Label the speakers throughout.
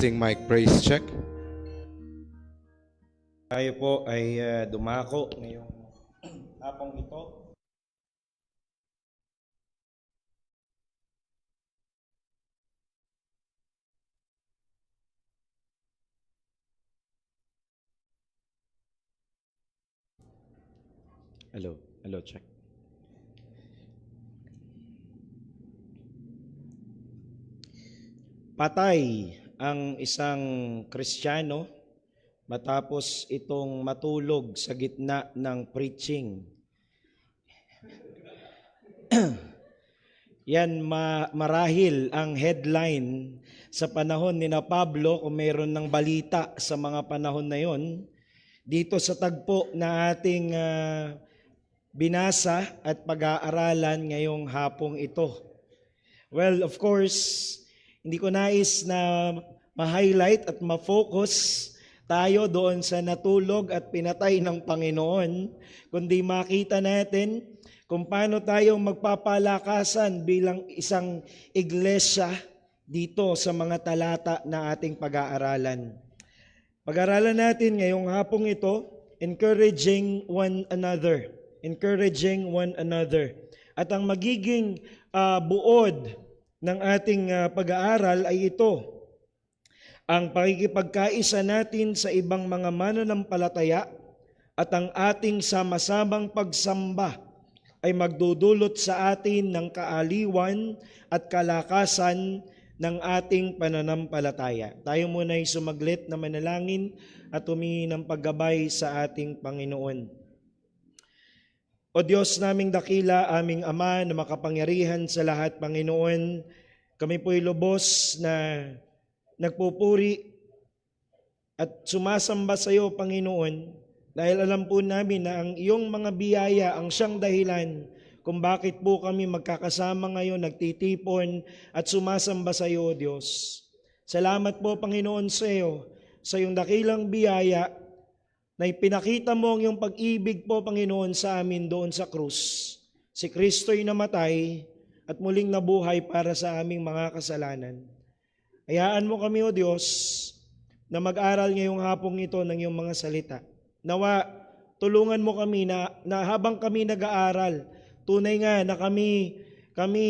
Speaker 1: Testing mic, praise check.
Speaker 2: Tayo po ay dumako ngayong hapong ito. Hello, check. Patay ang isang Kristiyano matapos itong matulog sa gitna ng preaching. Yan marahil ang headline sa panahon ni na Pablo kung mayroon ng balita sa mga panahon na yon. Dito sa tagpo na ating binasa at pag-aaralan ngayong hapong ito. Well, of course, hindi ko nais na ma-highlight at ma-focus tayo doon sa natulog at pinatay ng Panginoon, kundi makita natin kung paano tayo magpapalakasan bilang isang iglesia dito sa mga talata na ating pag-aaralan. Pag-aaralan natin ngayong hapong ito, encouraging one another. Encouraging one another. At ang magiging buod ng ating pag-aaral ay ito, ang pakikipagkaisa natin sa ibang mga mananampalataya at ang ating sama-samang pagsamba ay magdudulot sa atin ng kaaliwan at kalakasan ng ating pananampalataya. Tayo muna ay sumaglit na manalangin at humingi ng paggabay sa ating Panginoon. O Diyos naming dakila, aming Ama na makapangyarihan sa lahat, Panginoon, kami po'y lubos na nagpupuri at sumasamba sa iyo, Panginoon, dahil alam po namin na ang iyong mga biyaya ang siyang dahilan kung bakit po kami magkakasama ngayon, nagtitipon at sumasamba sa iyo, Diyos. Salamat po, Panginoon, sa iyo, sa iyong dakilang biyaya na ipinakita mo ang iyong pag-ibig po, Panginoon, sa amin doon sa krus. Si Kristo'y namatay at muling nabuhay para sa aming mga kasalanan. Hayaan mo kami, O Diyos, na mag-aral ngayong hapong ito ng iyong mga salita. Nawa, tulungan mo kami na habang kami nag-aaral, tunay nga na kami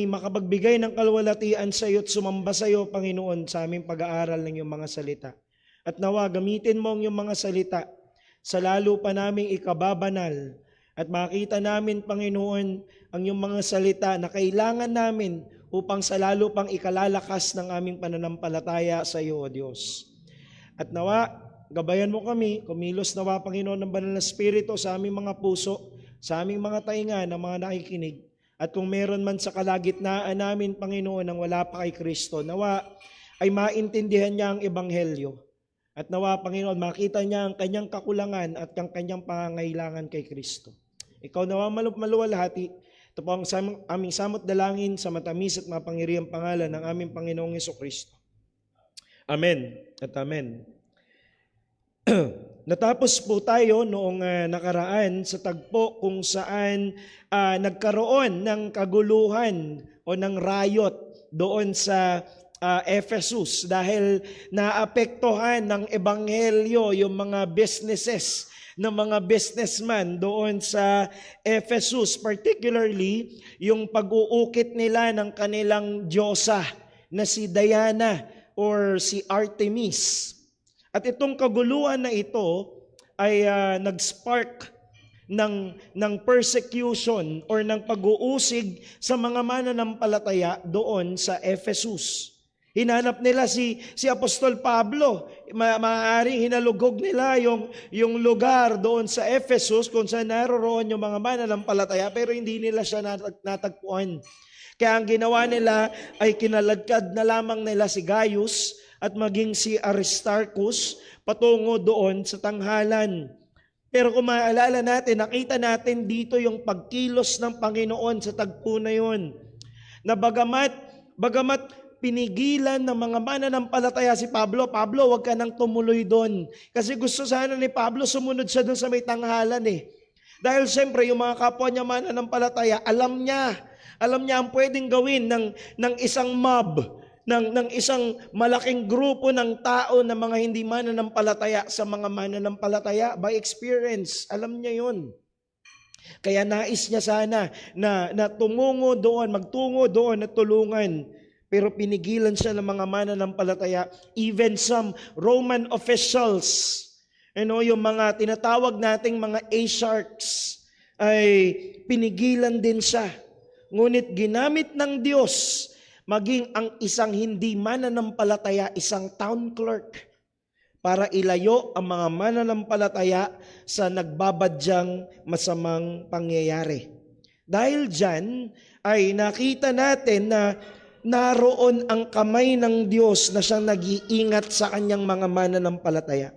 Speaker 2: makapagbigay ng kalwalatian sa iyo at sumamba sa iyo, Panginoon, sa aming pag-aaral ng iyong mga salita. At nawa, gamitin mo ang iyong mga salita sa lalo pa naming ikababanal at makita namin, Panginoon, ang iyong mga salita na kailangan namin upang sa lalo pang ikalalakas ng aming pananampalataya sa iyo, O Diyos. At nawa, gabayan mo kami, kumilos nawa, Panginoon, ng banal na Espiritu sa aming mga puso, sa aming mga tainga ng mga nakikinig. At kung meron man sa kalagitnaan namin, Panginoon, ang wala pa kay Kristo, nawa ay maintindihan niya ang Ebanghelyo. At nawa, Panginoon, makita niya ang kanyang kakulangan at ang kanyang pangangailangan kay Kristo. Ikaw nawa maluwalhati. Ito po ang aming samot dalangin sa matamis at mapangyarihang pangalan ng aming Panginoong Jesucristo. Amen at amen. Natapos po tayo noong nakaraan sa tagpo kung saan nagkaroon ng kaguluhan o ng riot doon sa Ephesus dahil naapektuhan ng ebanghelyo yung mga businesses ng mga businessman doon sa Ephesus, particularly yung pag-uukit nila ng kanilang diyosa na si Diana or si Artemis. At itong kaguluhan na ito ay nag-spark ng persecution or ng pag-uusig sa mga mananampalataya doon sa Ephesus. Hinanap nila si Apostol Pablo. Maaaring hinalugog nila yung lugar doon sa Ephesus kung saan naroroon yung mga mananampalataya pero hindi nila siya natagpuan. Kaya ang ginawa nila ay kinaladkad na lamang nila si Gaius at maging si Aristarchus patungo doon sa tanghalan. Pero kung maalala natin, nakita natin dito yung pagkilos ng Panginoon sa tagpo na yun. Na bagamat pinigilan ng mga mananampalataya si Pablo, huwag ka nang tumuloy doon. Kasi gusto sana ni Pablo sumunod siya doon sa may tanghalan eh. Dahil siyempre yung mga kapwa niya mananampalataya, alam niya ang pwedeng gawin ng isang mob ng isang malaking grupo ng tao na mga hindi mananampalataya sa mga mananampalataya by experience. Alam niya yun. Kaya nais niya sana na magtungo doon at tulungan. Pero pinigilan siya ng mga mananampalataya, even some Roman officials. Yung mga tinatawag nating mga A-sharks ay pinigilan din siya. Ngunit ginamit ng Diyos maging ang isang hindi mananampalataya, isang town clerk, para ilayo ang mga mananampalataya sa nagbabadyang masamang pangyayari. Dahil dyan ay nakita natin na naroon ang kamay ng Diyos na siyang nag-iingat sa kanyang mga mananampalataya.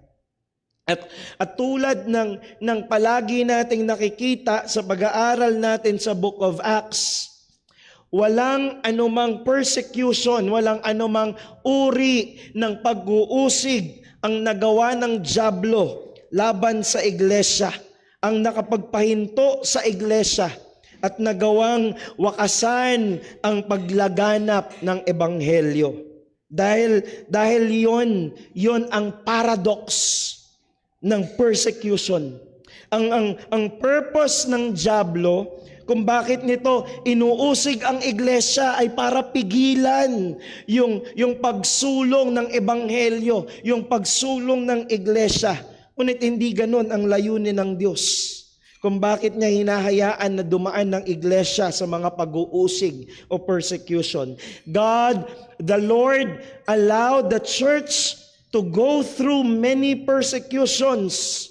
Speaker 2: At tulad ng palagi nating nakikita sa pag-aaral natin sa Book of Acts, walang anumang persecution, walang anumang uri ng pag-uusig ang nagawa ng dyablo laban sa iglesia, ang nakapagpahinto sa iglesia at nagawang wakasan ang paglaganap ng ebanghelyo. Dahil yon ang paradox ng persecution. Ang purpose ng dyablo kung bakit nito inuusig ang iglesia ay para pigilan yung pagsulong ng ebanghelyo, yung pagsulong ng iglesia. Ngunit hindi ganun ang layunin ng Diyos. Kung bakit niya hinahayaan na dumaan ng iglesia sa mga pag-uusig o persecution. God, the Lord, allowed the church to go through many persecutions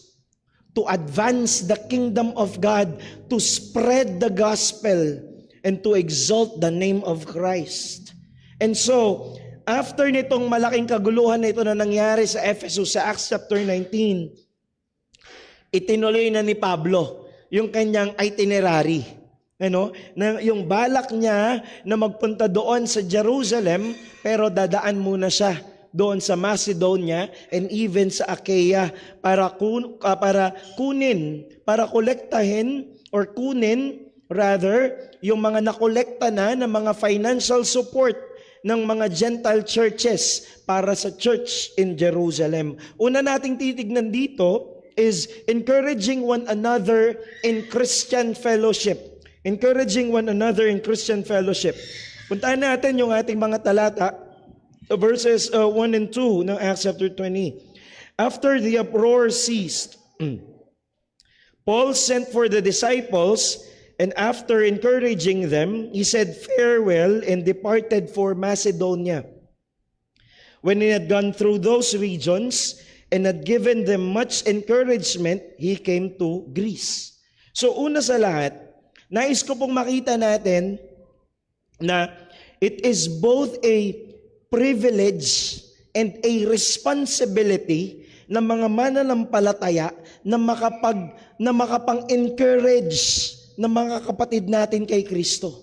Speaker 2: to advance the kingdom of God, to spread the gospel, and to exalt the name of Christ. And so, after nitong malaking kaguluhan na ito na nangyari sa Ephesus, sa Acts chapter 19, itinuloy na ni Pablo yung kanyang itinerary. Na yung balak niya na magpunta doon sa Jerusalem, pero dadaan muna siya doon sa Macedonia and even sa Achaia para kunin yung mga nakolekta na ng mga financial support ng mga Gentile churches para sa church in Jerusalem. Una nating titignan dito is encouraging one another in Christian fellowship. Encouraging one another in Christian fellowship. Puntahan natin yung ating mga talata, verses 1 and 2 ng Acts chapter 20. After the uproar ceased, Paul sent for the disciples, and after encouraging them, he said farewell and departed for Macedonia. When he had gone through those regions and had given them much encouragement, he came to Greece. So una sa lahat, nais ko pong makita natin na it is both a privilege and a responsibility ng mga mananampalataya na makapang-encourage ng mga kapatid natin kay Kristo.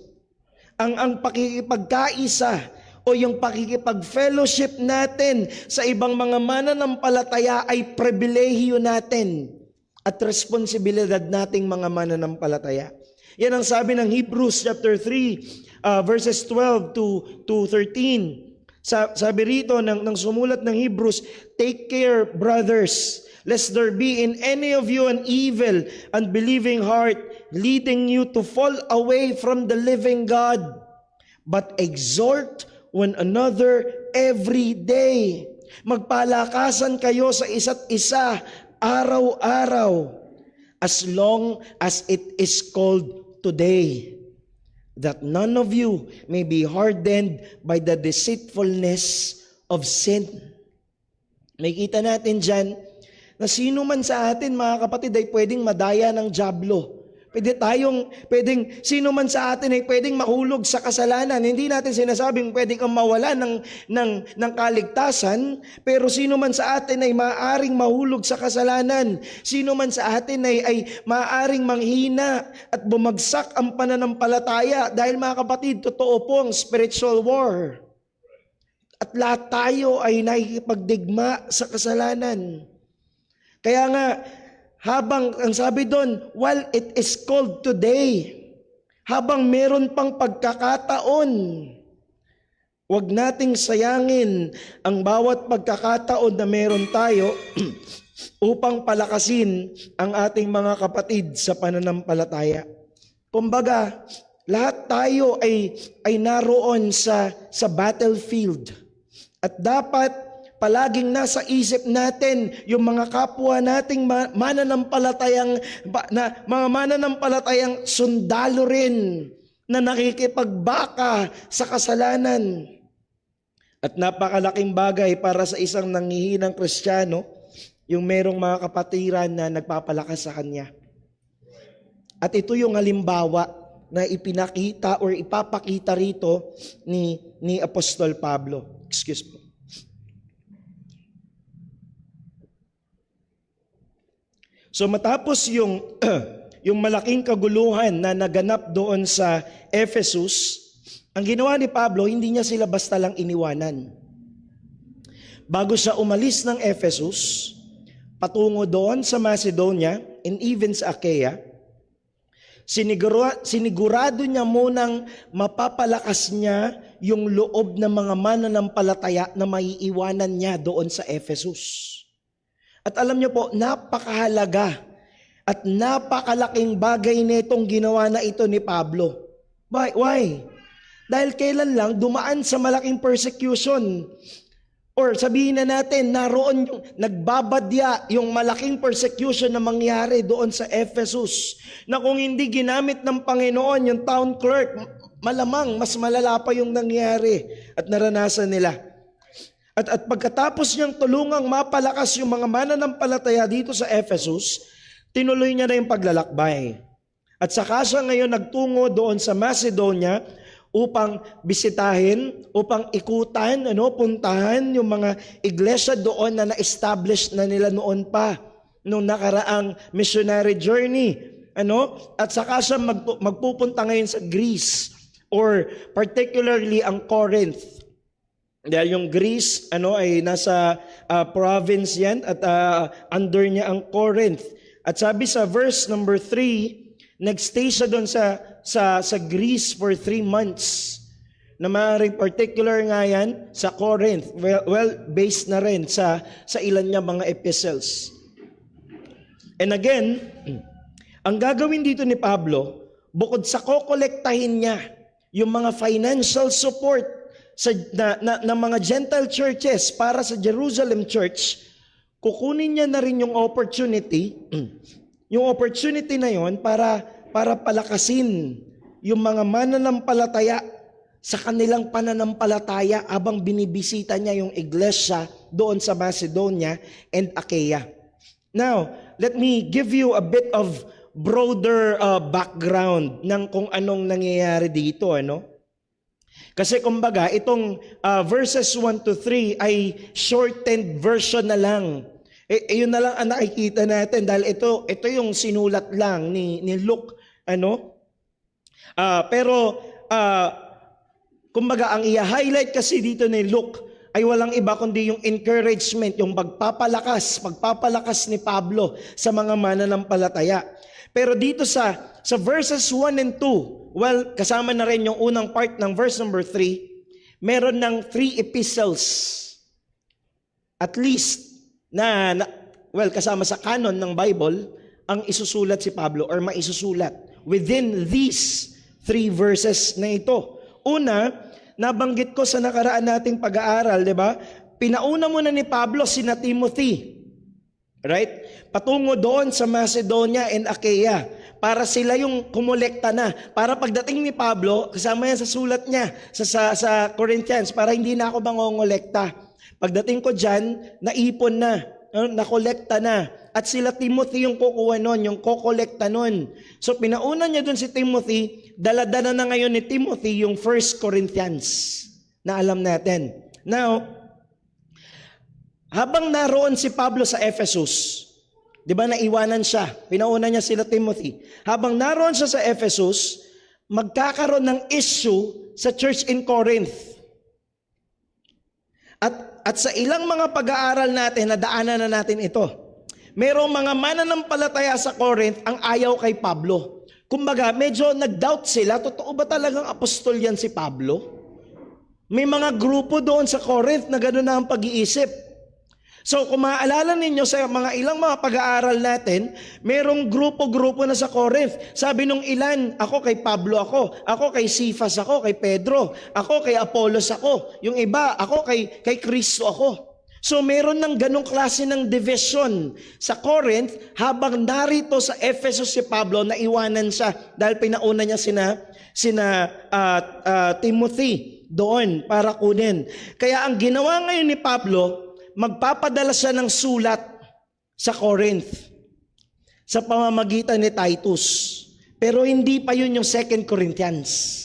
Speaker 2: Ang pakikipagkaisa o yung pakikipag-fellowship natin sa ibang mga mananampalataya ay pribilehiyo natin at responsibilidad nating mga mananampalataya. Yan ang sabi ng Hebrews chapter 3 verses 12 to 13. Sabi rito ng sumulat ng Hebrews, take care, brothers, lest there be in any of you an evil, unbelieving heart, leading you to fall away from the living God. But exhort one another every day. Magpalakasan kayo sa isa't isa, araw-araw, as long as it is called today, that none of you may be hardened by the deceitfulness of sin. May kita natin dyan na sino man sa atin, mga kapatid, ay pwedeng madaya ng dyablo. Sino man sa atin ay pwedeng mahulog sa kasalanan. Hindi natin sinasabing pwedeng kang mawala ng kaligtasan, pero sino man sa atin ay maaaring mahulog sa kasalanan. Sino man sa atin ay maaaring manghina at bumagsak ang pananampalataya. Dahil mga kapatid, totoo po ang spiritual war. At lahat tayo ay nakikipagdigma sa kasalanan. Kaya nga, habang, ang sabi doon, while it is called today, habang meron pang pagkakataon, Huwag nating sayangin ang bawat pagkakataon na meron tayo upang palakasin ang ating mga kapatid sa pananampalataya. Kumbaga, lahat tayo ay naroon sa battlefield. At dapat palaging nasa isip natin yung mga kapwa nating mananampalatayang mga mananampalatayang sundalo rin na nakikipagbaka sa kasalanan. At napakalaking bagay para sa isang nanghihinang Kristiyano, yung merong mga kapatiran na nagpapalakas sa kanya. At ito yung halimbawa na ipinakita or ipapakita rito ni Apostol Pablo. Excuse me. So matapos yung yung malaking kaguluhan na naganap doon sa Ephesus, ang ginawa ni Pablo, hindi niya sila basta lang iniwanan. Bago siya umalis ng Ephesus, patungo doon sa Macedonia and even sa Achaia, sinigurado niya munang mapapalakas niya yung loob ng mga mananampalataya na maiiwanan niya doon sa Ephesus. At alam niyo po, napakahalaga at napakalaking bagay nitong ginawa na ito ni Pablo. Why? Dahil kailan lang dumaan sa malaking persecution. Or sabihin na natin, naroon yung nagbabadya yung malaking persecution na mangyari doon sa Ephesus. Na kung hindi ginamit ng Panginoon yung town clerk, malamang mas malala pa yung nangyari at naranasan nila. At pagkatapos niyang tulungang mapalakas yung mga mananampalataya dito sa Ephesus, tinuloy niya na yung paglalakbay. At saka siya ngayon nagtungo doon sa Macedonia upang bisitahin, upang ikutan, puntahan yung mga iglesia doon na na-establish na nila noon pa nung nakaraang missionary journey. At saka siya magpupunta ngayon sa Greece or particularly ang Corinth. Dahil yung Greece ay nasa province yan at under niya ang Corinth. At sabi sa verse number 3, nagstay siya doon sa Greece for 3 months. Na maaaring particular nga yan sa Corinth. Well, based na rin sa ilan niya mga epistles. And again, ang gagawin dito ni Pablo, bukod sa kokolektahin niya yung mga financial support na mga Gentile churches para sa Jerusalem church, kukunin niya na rin yung opportunity na yon para palakasin yung mga mananampalataya sa kanilang pananampalataya habang binibisita niya yung iglesia doon sa Macedonia and Achaia. Now, let me give you a bit of broader background ng kung anong nangyayari dito, Kasi kumbaga, itong verses 1 to 3 ay shortened version na lang. Yun na lang ang nakikita natin dahil ito yung sinulat lang ni Luke. Kumbaga, ang i-highlight kasi dito ni Luke ay walang iba kundi yung encouragement, yung pagpapalakas ni Pablo sa mga mananampalataya. Pero dito sa verses 1 and 2, well, kasama na rin yung unang part ng verse number 3, meron ng 3 epistles. At least, kasama sa canon ng Bible, ang isusulat si Pablo or maisusulat within these 3 verses na ito. Una, nabanggit ko sa nakaraan nating pag-aaral, di ba? Pinauna muna ni Pablo sina Timothy. Right? Patungo doon sa Macedonia and Achaia para sila yung kumolekta na. Para pagdating ni Pablo, kasama yan sa sulat niya sa Corinthians, para hindi na ako mangongolekta. Pagdating ko dyan, naipon na, nakolekta na. At sila Timothy yung kukuha nun, yung kokolekta nun. So pinauna niya dun si Timothy, dala-dala na ngayon ni Timothy yung 1 Corinthians na alam natin. Now, habang naroon si Pablo sa Ephesus, di ba naiwanan siya, pinauna niya sila Timothy. Habang naroon siya sa Ephesus, magkakaroon ng issue sa church in Corinth. At sa ilang mga pag-aaral natin, nadaanan na natin ito. Merong mga mananampalataya sa Corinth ang ayaw kay Pablo. Kumbaga, medyo nag-doubt sila, totoo ba talagang apostol yan si Pablo? May mga grupo doon sa Corinth na gano'n na ang pag-iisip. So kung maaalala ninyo sa mga ilang mga pag-aaral natin, merong grupo-grupo na sa Corinth. Sabi nung ilan, ako kay Pablo ako kay Cephas ako, kay Pedro, ako kay Apollos ako, yung iba, ako kay Kristo ako. So meron ng ganong klase ng division sa Corinth, habang narito sa Ephesus si Pablo, naiwanan siya dahil pinauna niya sina Timothy doon para kunin. Kaya ang ginawa ngayon ni Pablo, magpapadala siya ng sulat sa Corinth sa pamamagitan ni Titus. Pero hindi pa yun yung 2 Corinthians.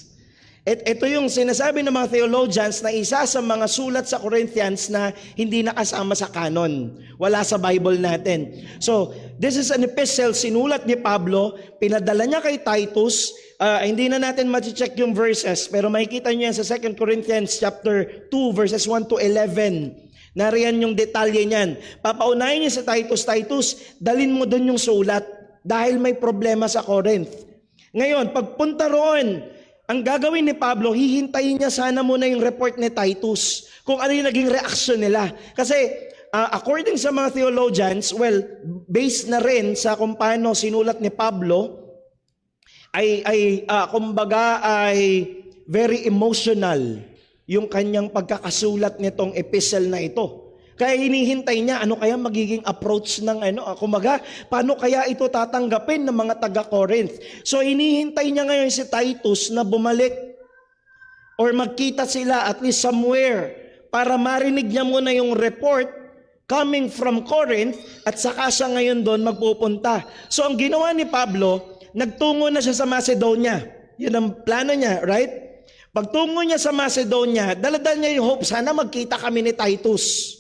Speaker 2: Ito yung sinasabi ng mga theologians na isa sa mga sulat sa Corinthians na hindi nakasama sa canon. Wala sa Bible natin. So, this is an epistle, sinulat ni Pablo, pinadala niya kay Titus. Hindi na natin ma-check yung verses, pero makikita niyo yan sa 2 Corinthians chapter 2, verses 1 to 11. Nariyan yung detalye niyan. Papaunahin niya sa Titus, dalin mo doon yung sulat dahil may problema sa Corinth. Ngayon, pagpunta roon, ang gagawin ni Pablo, hihintayin niya sana muna yung report ni Titus kung ano yung naging reaksyon nila. Kasi according sa mga theologians, based na rin sa kung paano sinulat ni Pablo, kumbaga ay very emotional yung kanyang pagkakasulat nitong epistle na ito. Kaya hinihintay niya, ano kaya magiging approach ng kumbaga, paano kaya ito tatanggapin ng mga taga-Corinth. So hinihintay niya ngayon si Titus na bumalik or magkita sila at least somewhere para marinig niya muna yung report coming from Corinth at saka siya ngayon doon magpupunta. So ang ginawa ni Pablo, nagtungo na siya sa Macedonia. Yun ang plano niya, right? Pagtungo niya sa Macedonia, daladala niya yung hope, sana magkita kami ni Titus.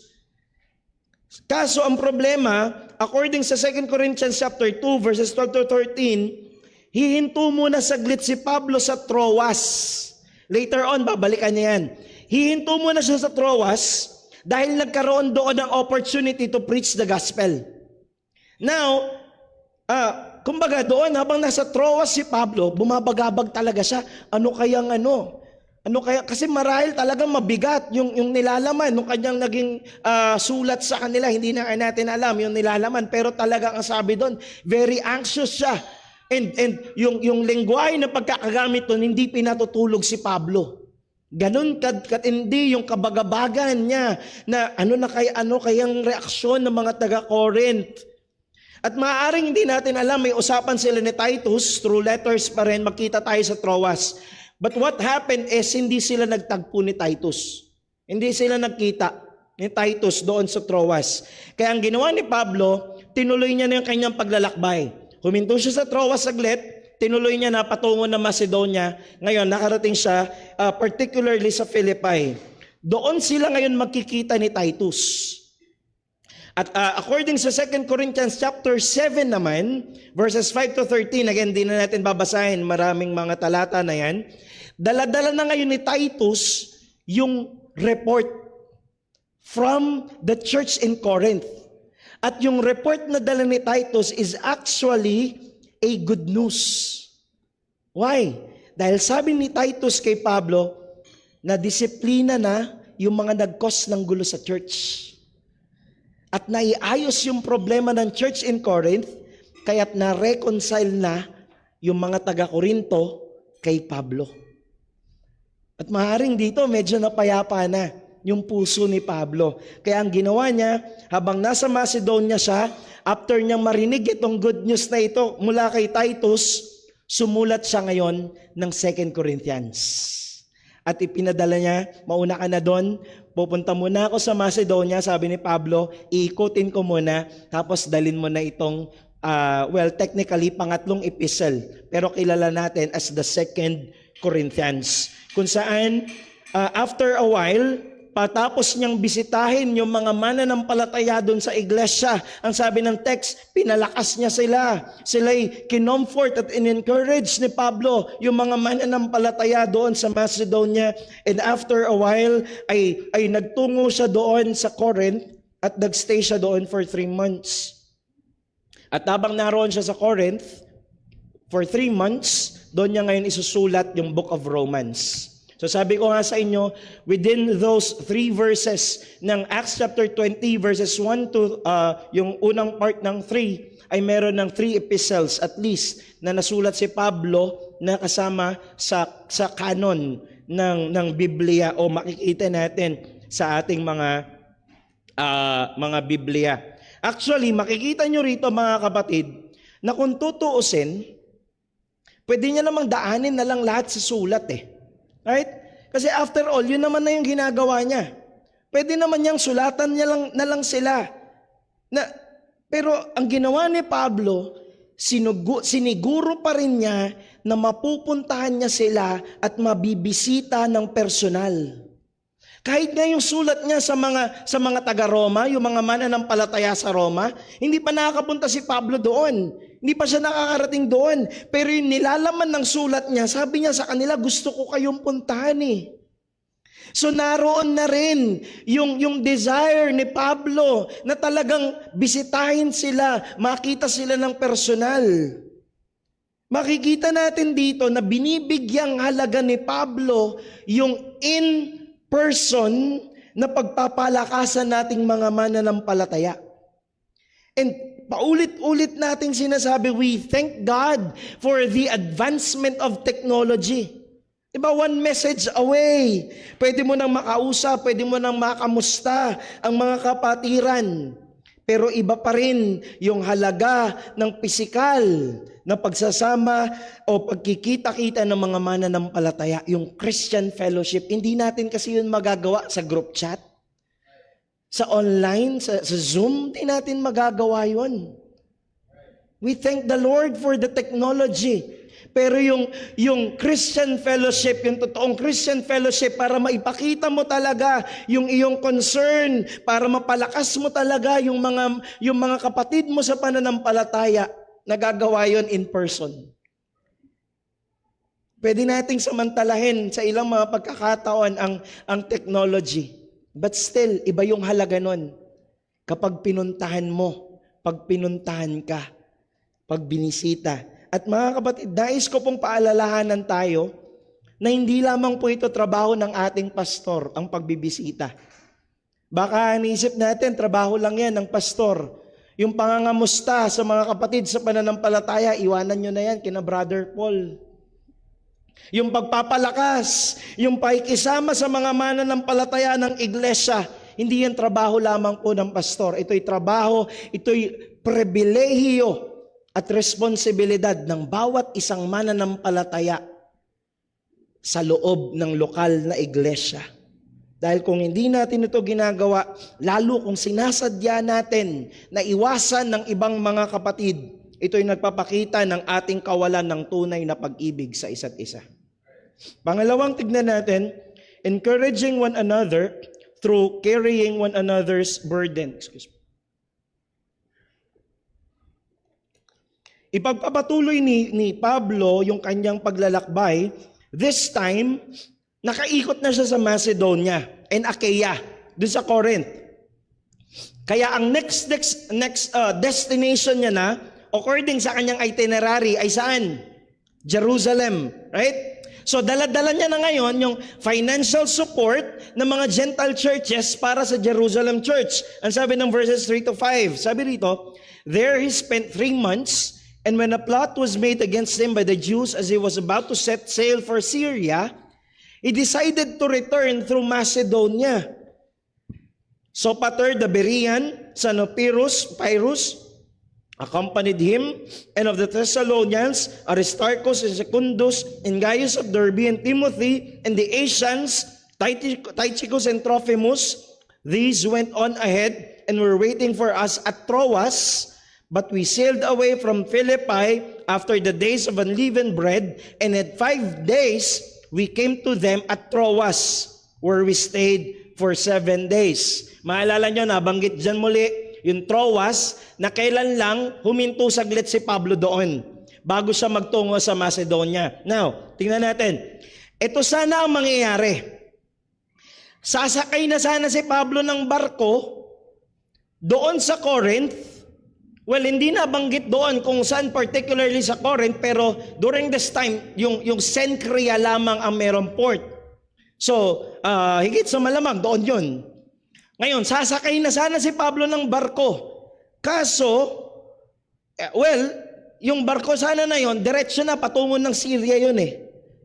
Speaker 2: Kaso ang problema, according sa 2 Corinthians chapter 2, verses 12 to 13, hihinto muna saglit si Pablo sa Troas. Later on, babalikan niya yan. Hihinto muna siya sa Troas dahil nagkaroon doon ng opportunity to preach the gospel. Now, kumbaga doon, habang nasa Troas si Pablo, bumabagabag talaga siya. Ano kaya, kasi marahil talagang mabigat yung nilalaman nung kanyang naging sulat sa kanila. Hindi na natin alam yung nilalaman, pero talagang ang sabi doon, very anxious siya. And yung lengguwahe na pagkakagamit doon, hindi pinatutulog si Pablo. Ganun katindi yung kabagabagan niya na ano kayang reaksyon ng mga taga-Corinth. At maaaring hindi natin alam, may usapan sila ni Titus, through letters pa rin, makita tayo sa Troas. But what happened is, hindi sila nagtagpo ni Titus. Hindi sila nagkita ni Titus doon sa Troas. Kaya ang ginawa ni Pablo, tinuloy niya na yung kanyang paglalakbay. Huminto siya sa Troas saglit, tinuloy niya na patungo na Macedonia. Ngayon, nakarating siya particularly sa Philippi. Doon sila ngayon magkikita ni Titus. At according sa 2 Corinthians chapter 7 naman, verses 5 to 13, again, di na natin babasahin, maraming mga talata na yan. Dala-dala na ngayon ni Titus yung report from the church in Corinth. At yung report na dala ni Titus is actually a good news. Why? Dahil sabi ni Titus kay Pablo, na disiplina na yung mga nag-cause ng gulo sa church. At naiayos yung problema ng church in Corinth, kaya't na-reconcile na yung mga taga-Corinto kay Pablo. At maaaring dito medyo napayapa na yung puso ni Pablo. Kaya ang ginawa niya, habang nasa Macedonia siya, after niyang marinig itong good news na ito mula kay Titus, sumulat siya ngayon ng 2 Corinthians. At ipinadala niya, mauna ka na doon, pupunta muna ako sa Macedonia, sabi ni Pablo, iikutin ko muna, tapos dalin mo na itong, technically, pangatlong epistle. Pero kilala natin as the 2 Corinthians. Kung saan, after a while, patapos niyang bisitahin yung mga mananampalataya doon sa iglesia, ang sabi ng text, pinalakas niya sila. Sila'y kinomfort at in-encourage ni Pablo yung mga mananampalataya doon sa Macedonia. And after a while, ay nagtungo siya doon sa Corinth at nagstay siya doon for 3 months. At habang naroon siya sa Corinth, for 3 months, doon niya ngayon isusulat yung Book of Romans. So sabi ko nga sa inyo, within those 3 verses ng Acts chapter 20 verses 1 to yung unang part ng 3 ay meron ng 3 epistles at least na nasulat si Pablo na kasama sa canon ng Biblia o makikita natin sa ating mga Biblia. Actually, makikita nyo rito mga kapatid na kung tutuusin, pwede niya namang daanin na lang lahat sa sulat eh. Right? Kasi after all, yun naman na yung ginagawa niya. Pwede naman niyang sulatan niya na lang sila. Pero ang ginawa ni Pablo, siniguro pa rin niya na mapupuntahan niya sila at mabibisita ng personal. Kahit nga yung sulat niya sa mga taga-Roma, yung mga mananampalataya sa Roma, hindi pa nakakapunta si Pablo doon. Hindi pa siya nakakarating doon. Pero yung nilalaman ng sulat niya, sabi niya sa kanila, gusto ko kayong puntahan eh. So naroon na rin yung desire ni Pablo na talagang bisitahin sila, makita sila ng personal. Makikita natin dito na binibigyang halaga ni Pablo yung in-person na pagpapalakasan nating mga mananampalataya. And paulit-ulit nating sinasabi, we thank God for the advancement of technology. Diba, one message away. Pwede mo nang makausap, pwede mo nang makamusta ang mga kapatiran. Pero iba pa rin yung halaga ng pisikal na pagsasama o pagkikita-kita ng mga mananampalataya, yung Christian fellowship. Hindi natin kasi yun magagawa sa group chat, sa online, sa Zoom, hindi natin magagawa yun. We thank the Lord for the technology. Pero yung Christian fellowship, yung totoong Christian fellowship, para maipakita mo talaga yung iyong concern, para mapalakas mo talaga yung mga kapatid mo sa pananampalataya, nagagawa yon in person. Pwede nating samantalahin sa ilang mga pagkakataon ang technology. But still, iba yung halaga nun. Kapag pinuntahan mo, pag pinuntahan ka, pag binisita. At mga kapatid, nais ko pong paalalahanan tayo na hindi lamang po ito trabaho ng ating pastor, ang pagbibisita. Baka naisip natin, trabaho lang yan ng pastor. Yung pangangamusta sa mga kapatid sa pananampalataya, iwanan nyo na yan kina Brother Paul. Yung pagpapalakas, yung pakikisama sa mga mananampalataya ng iglesia, hindi yan trabaho lamang po ng pastor. Ito'y trabaho, ito'y pribilehiyo at responsibilidad ng bawat isang mananampalataya sa loob ng lokal na iglesia. Dahil kung hindi natin ito ginagawa, lalo kung sinasadya natin na iwasan ng ibang mga kapatid, ito'y nagpapakita ng ating kawalan ng tunay na pag-ibig sa isa't isa. Pangalawang tignan natin, encouraging one another through carrying one another's burden. Ipagpapatuloy ni Pablo yung kanyang paglalakbay. This time, nakaikot na siya sa Macedonia and Achaia, doon sa Corinth. Kaya ang next destination niya na, according sa kanyang itinerary, ay saan? Jerusalem, right? So dala-dala niya na ngayon yung financial support ng mga Gentile churches para sa Jerusalem church. Ang sabi ng verses 3 to 5, sabi rito, there he spent 3 months. And when a plot was made against him by the Jews as he was about to set sail for Syria, he decided to return through Macedonia. Sopater the Berean, son of Pyrrhus, accompanied him, and of the Thessalonians, Aristarchus and Secundus, and Gaius of Derbe, and Timothy, and the Asians, Tychicus and Trophimus. These went on ahead and were waiting for us at Troas. But we sailed away from Philippi after the days of unleavened bread, and at 5 days we came to them at Troas, where we stayed for 7 days. Maalala nyo, nabanggit dyan muli yung Troas, na kailan lang huminto saglit si Pablo doon bago siya magtungo sa Macedonia. Now, tingnan natin. Ito sana ang mangyayari. Sasakay na sana si Pablo ng barko doon sa Corinth. Well, hindi na banggit doon kung saan particularly sa Corinth, pero during this time, yung Cenchrea lamang ang merong port. So, higit sa malamang, doon yun. Ngayon, sasakay na sana si Pablo ng barko. Kaso, yung barko sana na yon, diretso na patungo ng Syria yun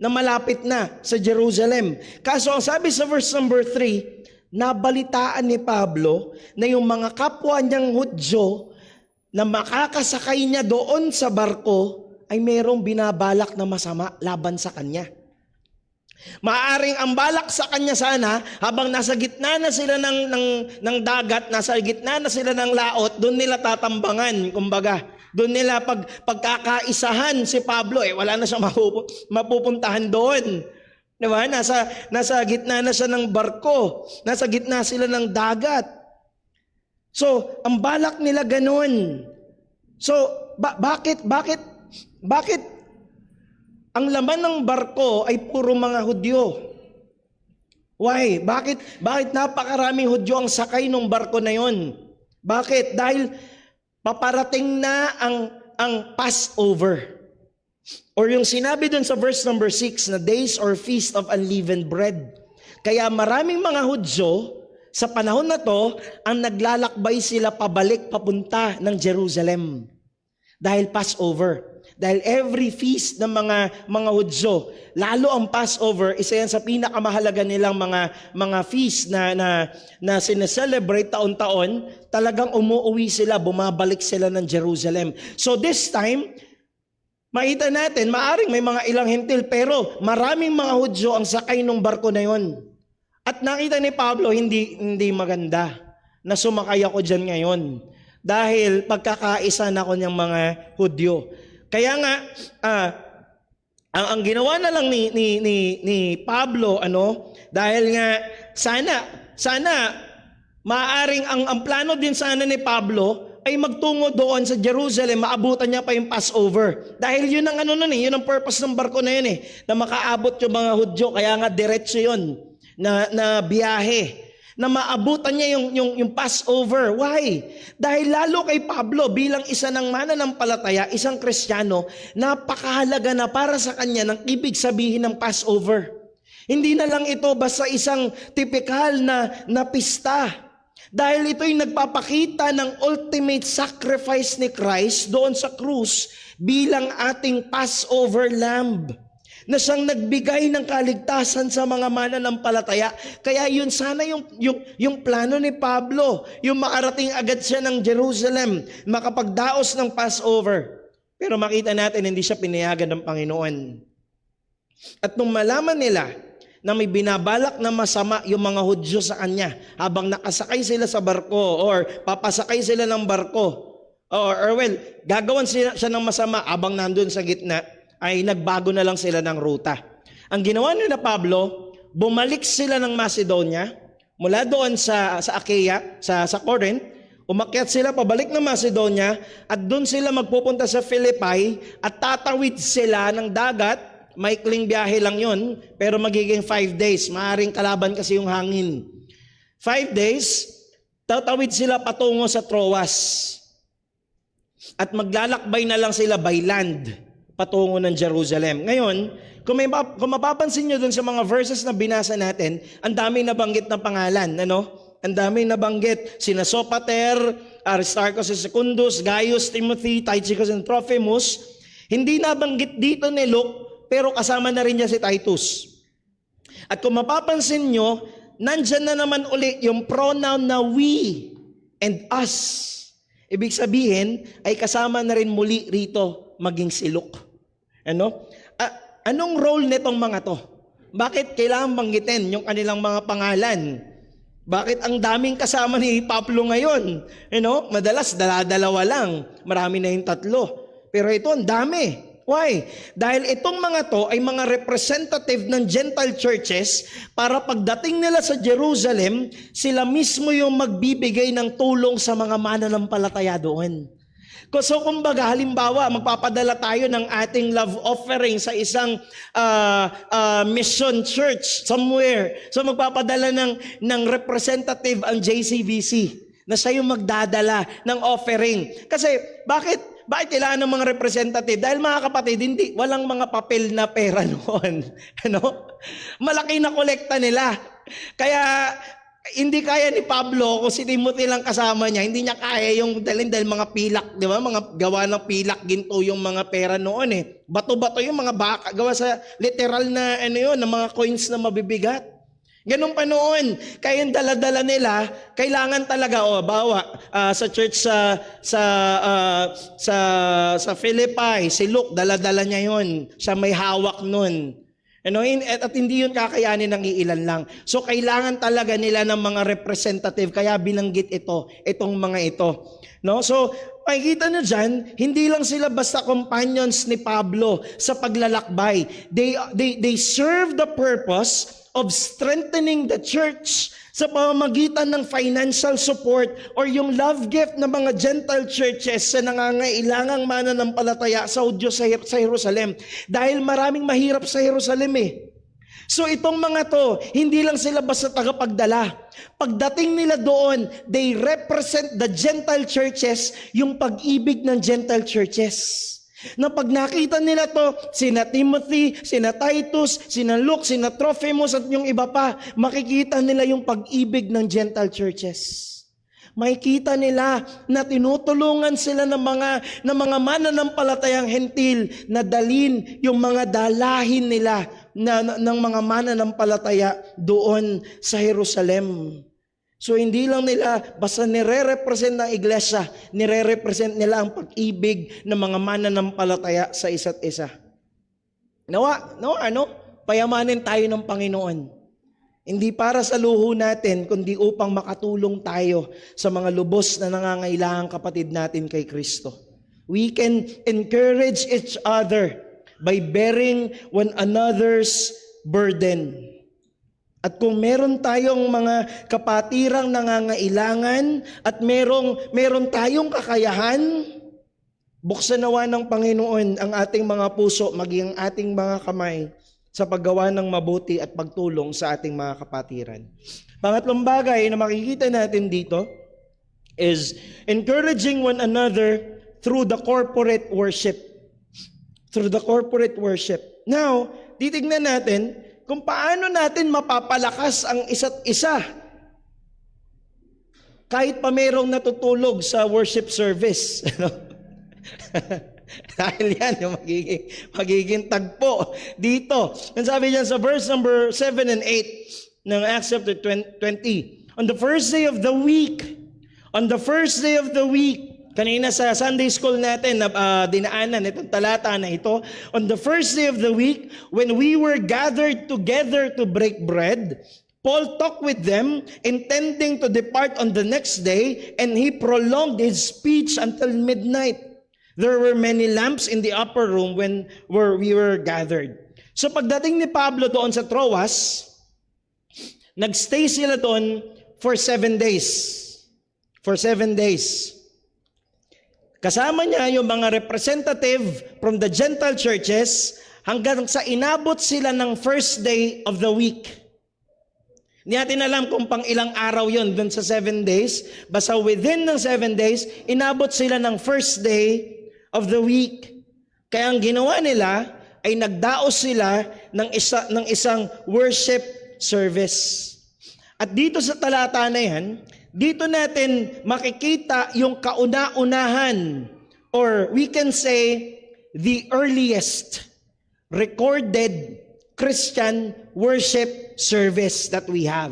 Speaker 2: na malapit na sa Jerusalem. Kaso, ang sabi sa verse number 3, nabalitaan ni Pablo na yung mga kapwa niyang Hudyo na makakasakay niya doon sa barko ay mayroong binabalak na masama laban sa kanya. Maaring ang balak sa kanya sana, habang nasa gitna na sila ng dagat, nasa gitna na sila ng laot, doon nila tatambangan, kumbaga. Doon nila pagkakaisahan si Pablo, wala na siyang mapupuntahan doon. Diba? Nasa gitna na siya ng barko, nasa gitna sila ng dagat. So, ang balak nila ganun. So, bakit ang laman ng barko ay puro mga Hudyo? Why? Bakit napakaraming Hudyo ang sakay ng barko na yon? Bakit? Dahil paparating na ang Passover. Or yung sinabi dun sa verse number 6 na days or feast of unleavened bread. Kaya maraming mga Hudyo sa panahon na to ang naglalakbay sila papunta ng Jerusalem. Dahil Passover. Dahil every feast ng mga Hudyo, lalo ang Passover, isa yan sa pinakamahalaga nilang mga feast na sineselebrate taon-taon, talagang umuwi sila, bumabalik sila ng Jerusalem. So this time, makita natin, maaring may mga ilang hintil, pero maraming mga Hudyo ang sakay ng barko na yon. At nakita ni Pablo, hindi maganda na sumakay ako dyan ngayon. Dahil pagkakaisa na ko niyang mga Hudyo. Kaya nga, ang ginawa na lang ni Pablo, dahil nga sana maaring ang plano din sana ni Pablo ay magtungo doon sa Jerusalem, maabutan niya pa yung Passover. Dahil yun ang yun ang purpose ng barko na yun na makaabot yung mga Hudyo, kaya nga diretso yun na biyahe. Na maabutan niya yung Passover. Why? Dahil lalo kay Pablo bilang isa ng mananampalataya, isang Kristiyano, napakahalaga na para sa kanya ng ibig sabihin ng Passover. Hindi na lang ito basta isang tipikal na pista. Dahil ito'y nagpapakita ng ultimate sacrifice ni Christ doon sa krus bilang ating Passover lamb. Na siyang nagbigay ng kaligtasan sa mga mananampalataya. Kaya yun sana yung plano ni Pablo, yung makarating agad siya ng Jerusalem, makapagdaos ng Passover. Pero makita natin, hindi siya pinayagan ng Panginoon. At nung malaman nila na may binabalak na masama yung mga Hudyo sa kanya, habang nakasakay sila sa barko or papasakay sila ng barko, gagawan siya ng masama habang nandun sa gitna, ay nagbago na lang sila ng ruta. Ang ginawa nila Pablo, bumalik sila ng Macedonia, mula doon sa Achaia, sa Corinth, umakyat sila pabalik ng Macedonia, at doon sila magpupunta sa Philippi, at tatawid sila ng dagat. Maikling biyahe lang yun, pero magiging 5 days. Maaring kalaban kasi yung hangin. 5 days, tatawid sila patungo sa Troas. At maglalakbay na lang sila by land patungo ng Jerusalem. Ngayon, kung mapapansin nyo dun sa mga verses na binasa natin, ang daming nabanggit na pangalan, Ang daming nabanggit, sina Sopater, Aristarchus and Secundus, Gaius, Timothy, Tychicus and Trophimus. Hindi nabanggit dito ni Luke, pero kasama na rin niya si Titus. At kung mapapansin nyo, nandyan na naman uli yung pronoun na we and us. Ibig sabihin, ay kasama na rin muli rito maging si Luke. Anong role nitong mga to? Bakit kailangan banggitin yung kanilang mga pangalan? Bakit ang daming kasama ni Pablo ngayon? Madalas dala-dalawa lang. Marami na yung 3. Pero ito ang dami. Why? Dahil itong mga to ay mga representative ng Gentile churches para pagdating nila sa Jerusalem, sila mismo yung magbibigay ng tulong sa mga mananampalataya doon. So kumbaga, halimbawa, magpapadala tayo ng ating love offering sa isang mission church somewhere. So magpapadala ng representative ang JCVC na siya yung magdadala ng offering. Kasi bakit Bakit kailangan ng mga representative? Dahil mga kapatid, walang mga papel na pera noon. Ano? Malaki na kolekta nila. Kaya hindi kaya ni Pablo, kung si Timothy lang kasama niya, hindi niya kaya yung dahil mga pilak, di ba? Mga gawa ng pilak, ginto yung mga pera noon eh. Bato-bato yung mga baka, gawa sa literal na na mga coins na mabibigat. Ganun pa noon. Kaya yung dala-dala nila, kailangan talaga sa church sa Philippi, si Luke dala-dala niya 'yon. Siya may hawak noon. At hindi yun kakayanin ng iilan lang. So kailangan talaga nila ng mga representative, kaya binanggit itong mga ito. No? So makikita nyo dyan, hindi lang sila basta companions ni Pablo sa paglalakbay. They serve the purpose of strengthening the church sa pamamagitan ng financial support or yung love gift ng mga Gentile churches sa nangangailangang mananampalataya sa Hudyo sa Jerusalem. Dahil maraming mahirap sa Jerusalem eh. So itong mga to, hindi lang sila basta tagapagdala. Pagdating nila doon, they represent the Gentile churches, yung pag-ibig ng Gentile churches. Na pag nakita nila to, sina Timothy, sina Titus, sina Luke, sina Trophimus at yung iba pa, makikita nila yung pag-ibig ng Gentile churches. Makikita nila na tinutulungan sila ng mga mananampalatayang hentil na dalin yung mga dalahin nila ng mga mananampalataya doon sa Jerusalem. So hindi lang nila basta nire-represent ng iglesia, nire-represent nila ang pag-ibig ng mga mananampalataya sa isa't isa. Payamanin tayo ng Panginoon. Hindi para sa luho natin, kundi upang makatulong tayo sa mga lubos na nangangailangang kapatid natin kay Kristo. We can encourage each other by bearing one another's burden. At kung meron tayong mga kapatirang nangangailangan at meron tayong kakayahan, buksan nawa ng Panginoon ang ating mga puso, maging ang ating mga kamay sa paggawa ng mabuti at pagtulong sa ating mga kapatiran. Pangatlong bagay na makikita natin dito is encouraging one another through the corporate worship. Through the corporate worship. Now, titignan natin kung paano natin mapapalakas ang isa't isa. Kahit pa mayroong natutulog sa worship service. Dahil yan yung magiging tagpo dito. Ang sabi niyan sa verse number 7 and 8 ng Acts chapter 20. On the first day of the week, kanina sa Sunday school natin na dinaanan itong talata na ito, on the first day of the week, when we were gathered together to break bread, Paul talked with them, intending to depart on the next day, and he prolonged his speech until midnight. There were many lamps in the upper room where we were gathered. So pagdating ni Pablo doon sa Troas, nagstay sila doon for 7 days. For 7 days. Kasama niya yung mga representative from the Gentile churches hanggang sa inabot sila ng first day of the week. Hindi natin alam kung pang ilang araw yon dun sa 7 days. Basta within ng 7 days, inabot sila ng first day of the week. Kaya ang ginawa nila ay nagdaos sila ng isang worship service. At dito sa talata na yan, dito natin makikita yung kauna-unahan, or we can say the earliest recorded Christian worship service that we have.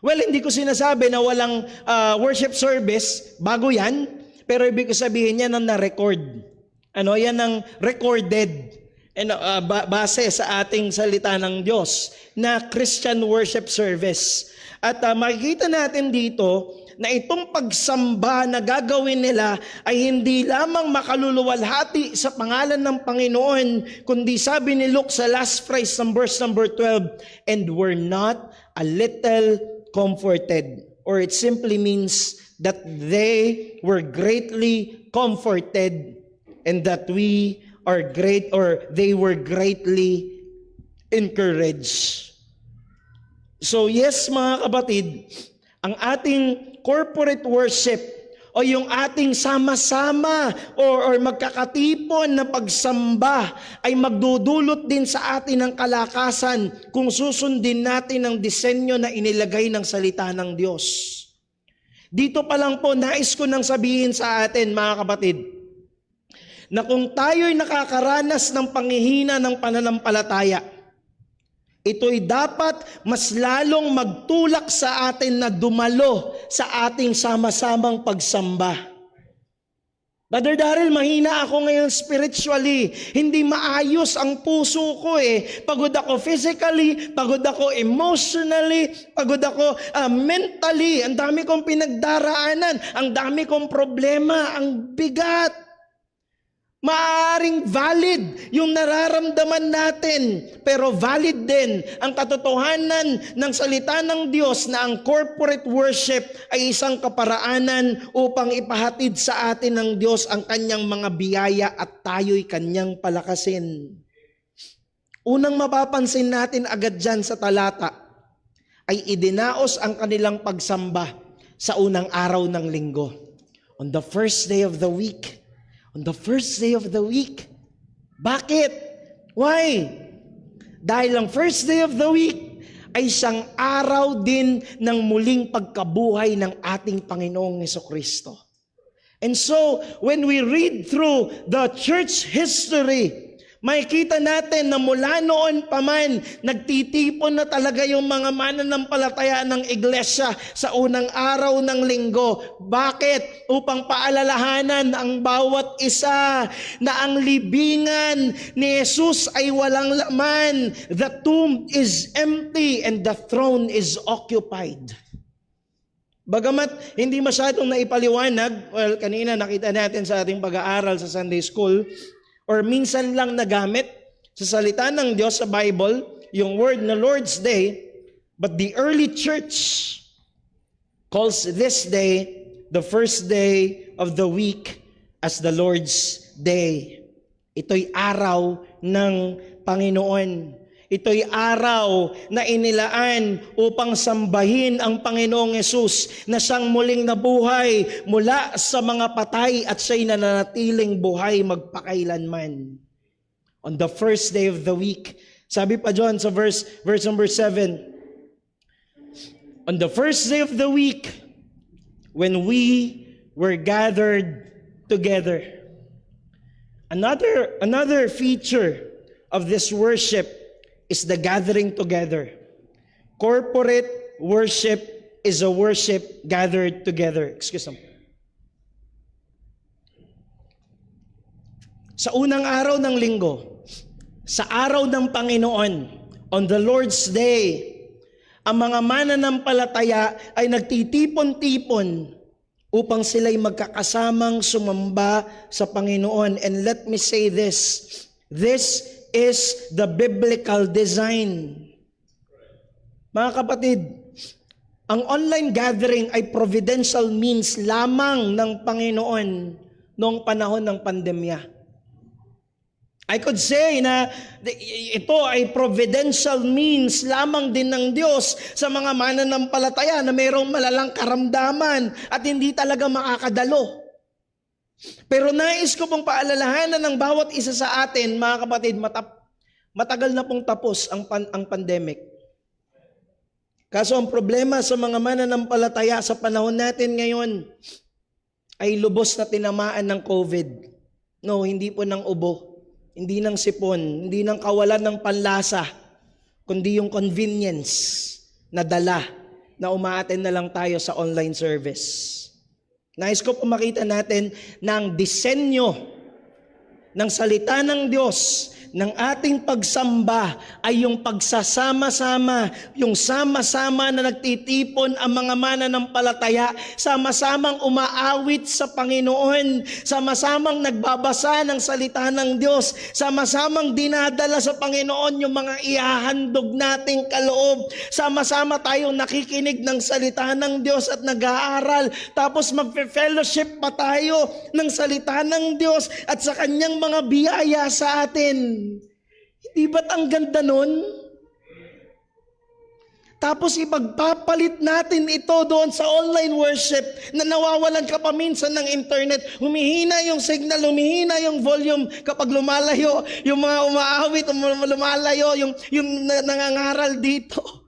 Speaker 2: Well, hindi ko sinasabi na walang worship service, bago yan, pero ibig ko sabihin yan ang na-record. Yan ang recorded base sa ating salita ng Diyos na Christian worship service. At makikita natin dito na itong pagsamba na gagawin nila ay hindi lamang makaluluwalhati sa pangalan ng Panginoon, kundi sabi ni Luke sa last phrase ng verse number 12, and were not a little comforted. Or it simply means that they were greatly comforted and that we are great, or they were greatly encouraged. So yes mga kapatid, ang ating corporate worship o yung ating sama-sama or magkakatipon na pagsamba ay magdudulot din sa atin ng kalakasan kung susundin natin ang disenyo na inilagay ng salita ng Diyos. Dito pa lang po, nais ko nang sabihin sa atin, mga kapatid, na kung tayo'y nakakaranas ng panghihina ng pananampalataya, ito'y dapat mas lalong magtulak sa atin na dumalo sa ating sama-samang pagsamba. Brother Daryl, mahina ako ngayon spiritually. Hindi maayos ang puso ko eh. Pagod ako physically, pagod ako emotionally, pagod ako mentally. Ang dami kong pinagdaraanan, ang dami kong problema, ang bigat. Maaaring valid yung nararamdaman natin, pero valid din ang katotohanan ng salita ng Diyos na ang corporate worship ay isang kaparaanan upang ipahatid sa atin ng Diyos ang kanyang mga biyaya at tayo'y kanyang palakasin. Unang mapapansin natin agad dyan sa talata ay idinaos ang kanilang pagsamba sa unang araw ng linggo. On the first day of the week. On the first day of the week. Bakit? Why? Dahil ang first day of the week ay siyang araw din ng muling pagkabuhay ng ating Panginoong Hesukristo. And so, when we read through the church history, makikita natin na mula noon pa man, nagtitipon na talaga yung mga mananampalataya ng iglesia sa unang araw ng linggo. Bakit? Upang paalalahanan ang bawat isa na ang libingan ni Jesus ay walang laman. The tomb is empty and the throne is occupied. Bagamat hindi masyadong naipaliwanag, well, kanina nakita natin sa ating pag-aaral sa Sunday School, or minsan lang nagamit sa salita ng Diyos sa Bible, yung word na Lord's Day, but the early church calls this day, the first day of the week, as the Lord's Day. Ito'y araw ng Panginoon. Ito'y araw na inilaan upang sambahin ang Panginoong Hesus na siyang muling nabuhay mula sa mga patay at siya'y nananatiling buhay magpakailanman. On the first day of the week, sabi pa John sa verse number 7, on the first day of the week, when we were gathered together. Another feature of this worship is the gathering together. Corporate worship is a worship gathered together. Excuse me. Sa unang araw ng linggo, sa araw ng Panginoon, on the Lord's Day, ang mga mananampalataya ay nagtitipon-tipon upang sila'y magkakasamang sumamba sa Panginoon. And let me say this is the biblical design. Mga kapatid, ang online gathering ay providential means lamang ng Panginoon noong panahon ng pandemya. I could say na ito ay providential means lamang din ng Diyos sa mga mananampalataya na mayroong malalang karamdaman at hindi talaga makakadalo. Pero nais ko pong paalalahanan ng bawat isa sa atin, mga kapatid, matagal na pong tapos ang pandemic. Kaso ang problema sa mga mananampalataya sa panahon natin ngayon ay lubos na tinamaan ng COVID. No, hindi po ng ubo, hindi ng sipon, hindi ng kawalan ng panlasa, kundi yung convenience na dala na umaattend na lang tayo sa online service. Nais ko po makita natin na ang disenyo ng salita ng Diyos, ng ating pagsamba ay yung pagsasama-sama, yung sama-sama na nagtitipon ang mga mananampalataya, sama-samang umaawit sa Panginoon, sama-samang nagbabasa ng salita ng Diyos, sama-samang dinadala sa Panginoon yung mga ihahandog nating kaloob, sama-sama tayong nakikinig ng salita ng Diyos at nag-aaral, tapos magfe-fellowship pa tayo ng salita ng Diyos at sa kanyang mga biyaya sa atin. Hindi ba't ang ganda nun? Tapos ipagpapalit natin ito doon sa online worship na nawawalan ka pa minsan ng internet. Humihina yung signal, humihina yung volume kapag lumalayo. Yung mga umaawit, lumalayo, yung nangangaral dito.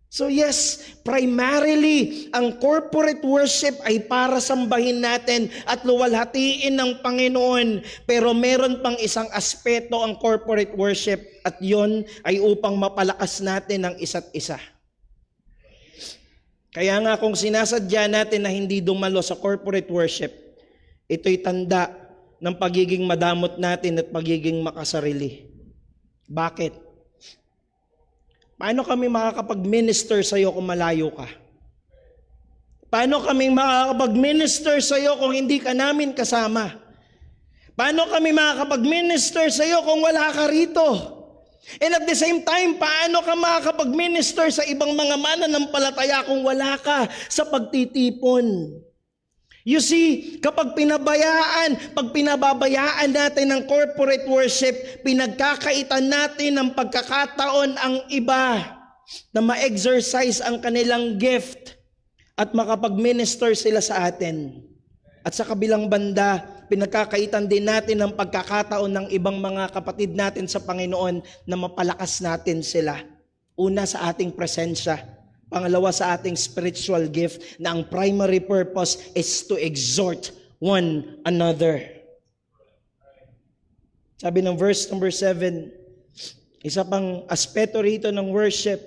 Speaker 2: So yes, primarily, ang corporate worship ay para sambahin natin at luwalhatiin ng Panginoon. Pero meron pang isang aspeto ang corporate worship at yon ay upang mapalakas natin ang isa't isa. Kaya nga kung sinasadya natin na hindi dumalo sa corporate worship, ito'y tanda ng pagiging madamot natin at pagiging makasarili. Bakit? Paano kami makakapag-minister sa iyo kung malayo ka? Paano kami makakapag-minister sa iyo kung hindi ka namin kasama? Paano kami makakapag-minister sa iyo kung wala ka rito? And at the same time, paano ka makakapag-minister sa ibang mga mananampalataya kung wala ka sa pagtitipon? You see, kapag pinababayaan natin ng corporate worship, pinagkakaitan natin ng pagkakataon ang iba na ma-exercise ang kanilang gift at makapag-minister sila sa atin. At sa kabilang banda, pinagkakaitan din natin ng pagkakataon ng ibang mga kapatid natin sa Panginoon na mapalakas natin sila. Una, sa ating presensya. Pangalawa, sa ating spiritual gift na ang primary purpose is to exhort one another. Sabi ng verse number 7, isa pang aspeto rito ng worship.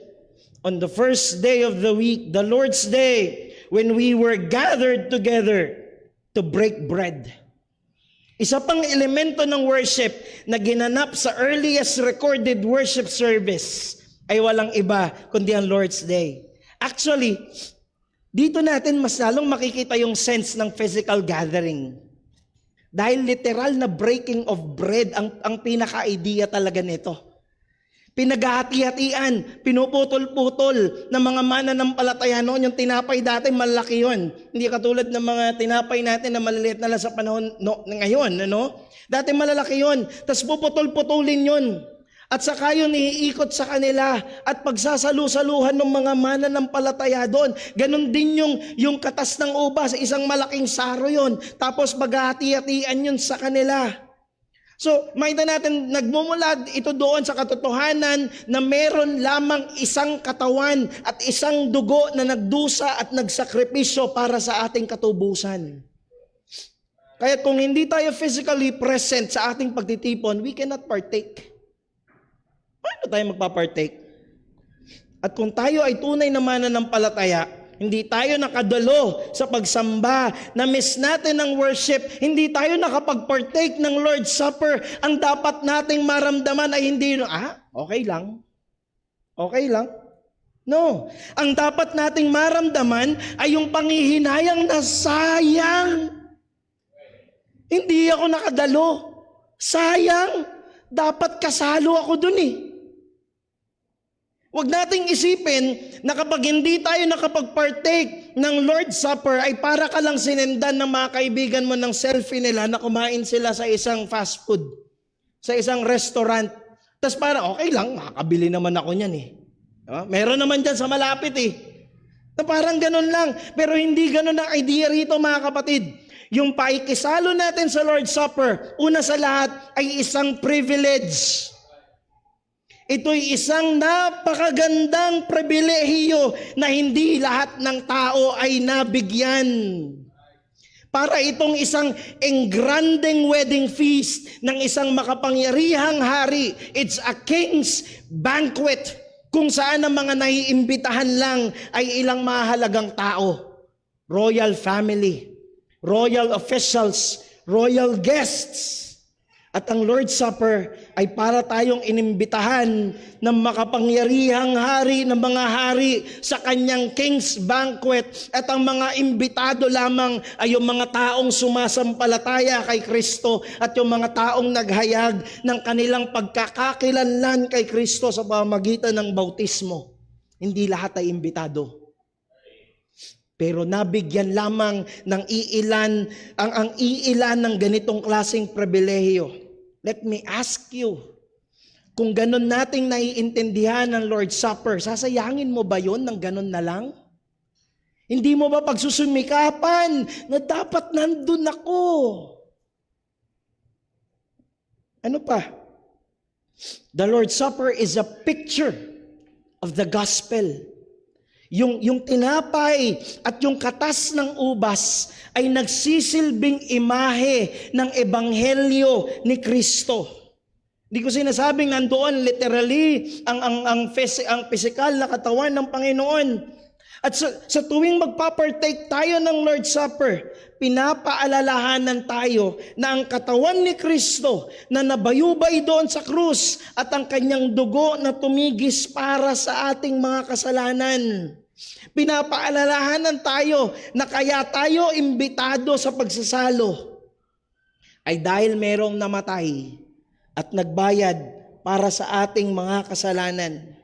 Speaker 2: On the first day of the week, the Lord's Day, when we were gathered together to break bread. Isa pang elemento ng worship na ginanap sa earliest recorded worship service ay walang iba kundi ang Lord's Day. Actually, dito natin mas lalong makikita yung sense ng physical gathering. Dahil literal na breaking of bread ang pinaka-idea talaga nito. Pinaghahati-hatian, pinuputol-putol ng mga mananampalataya noon. Yung tinapay dati, malaki yun. Hindi katulad ng mga tinapay natin na maliliit na lang sa panahon ngayon. Ano? Dati malalaki yun. Tapos puputol-putulin yun. At saka yun iikot sa kanila at pagsasalu-saluhan ng mga mananampalataya doon. Ganon din yung katas ng uba sa isang malaking saro yun. Tapos maghahati-hatian yun sa kanila. So, makita natin, nagmumula ito doon sa katotohanan na meron lamang isang katawan at isang dugo na nagdusa at nagsakripisyo para sa ating katubusan. Kaya kung hindi tayo physically present sa ating pagtitipon, we cannot partake. Paano tayo magpapartake? At kung tayo ay tunay na mananampalataya, hindi tayo nakadalo sa pagsamba, na-miss natin ang worship, hindi tayo nakapag-partake ng Lord's Supper, ang dapat nating maramdaman ay hindi, okay lang. Okay lang. No. Ang dapat nating maramdaman ay yung panghihinayang na sayang. Hindi ako nakadalo. Sayang. Dapat kasalo ako dun eh. Huwag nating isipin na kapag hindi tayo nakapag-partake ng Lord's Supper ay para ka lang sinendan ng mga kaibigan mo ng selfie nila na kumain sila sa isang fast food, sa isang restaurant. Tapos para okay lang, makakabili naman ako niyan eh. Meron naman dyan sa malapit eh. Na parang ganun lang. Pero hindi ganun ang idea rito mga kapatid. Yung paikisalo natin sa Lord's Supper, una sa lahat ay isang privilege. Ito'y isang napakagandang pribilehiyo na hindi lahat ng tao ay nabigyan. Para itong isang engranding wedding feast ng isang makapangyarihang hari. It's a king's banquet kung saan ang mga naiimbitahan lang ay ilang mahalagang tao. Royal family, royal officials, royal guests. At ang Lord's Supper ay para tayong inimbitahan ng makapangyarihang hari ng mga hari sa kanyang king's banquet. At ang mga imbitado lamang ay yung mga taong sumasampalataya kay Kristo at yung mga taong naghayag ng kanilang pagkakakilanlan kay Kristo sa pamamagitan ng bautismo. Hindi lahat ay imbitado. Pero nabigyan lamang ng iilan, ang iilan ng ganitong klaseng pribilehiyo. Let me ask you, Kung ganun nating naiintindihan ng Lord's Supper, sasayangin mo ba yon ng ganun na lang? Hindi mo ba pagsusumikapan na dapat nandun ako? Ano pa? The Lord's Supper is a picture of the gospel. Yung tinapay at yung katas ng ubas ay nagsisilbing imahe ng ebanghelyo ni Kristo. Hindi ko sinasabing nandoon literally ang physical na katawan ng Panginoon. At sa tuwing magpapartake tayo ng Lord's Supper, pinapaalalahanan tayo na ang katawan ni Kristo na nabayubay doon sa krus at ang kanyang dugo na tumigis para sa ating mga kasalanan. Pinapaalalahanan tayo na kaya tayo imbitado sa pagsasalo ay dahil merong namatay at nagbayad para sa ating mga kasalanan.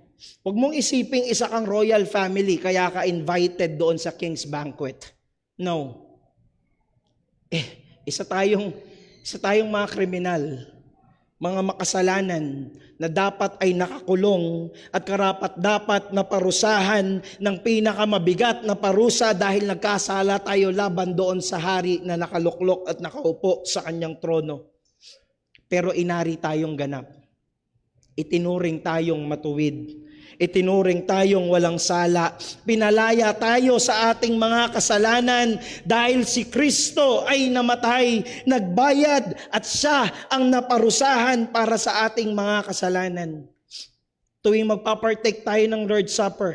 Speaker 2: Huwag mong isiping isa kang royal family kaya ka invited doon sa King's Banquet. No. Isa tayong mga kriminal, mga makasalanan na dapat ay nakakulong at karapat-dapat na parusahan ng pinakamabigat na parusa dahil nagkasala tayo laban doon sa hari na nakaluklok at nakaupo sa kanyang trono. Pero inari tayong ganap. Itinuring tayong matuwid. Itinuring tayong walang sala. Pinalaya tayo sa ating mga kasalanan dahil si Kristo ay namatay, nagbayad at siya ang naparusahan para sa ating mga kasalanan. Tuwing magpapartake tayo ng Lord's Supper,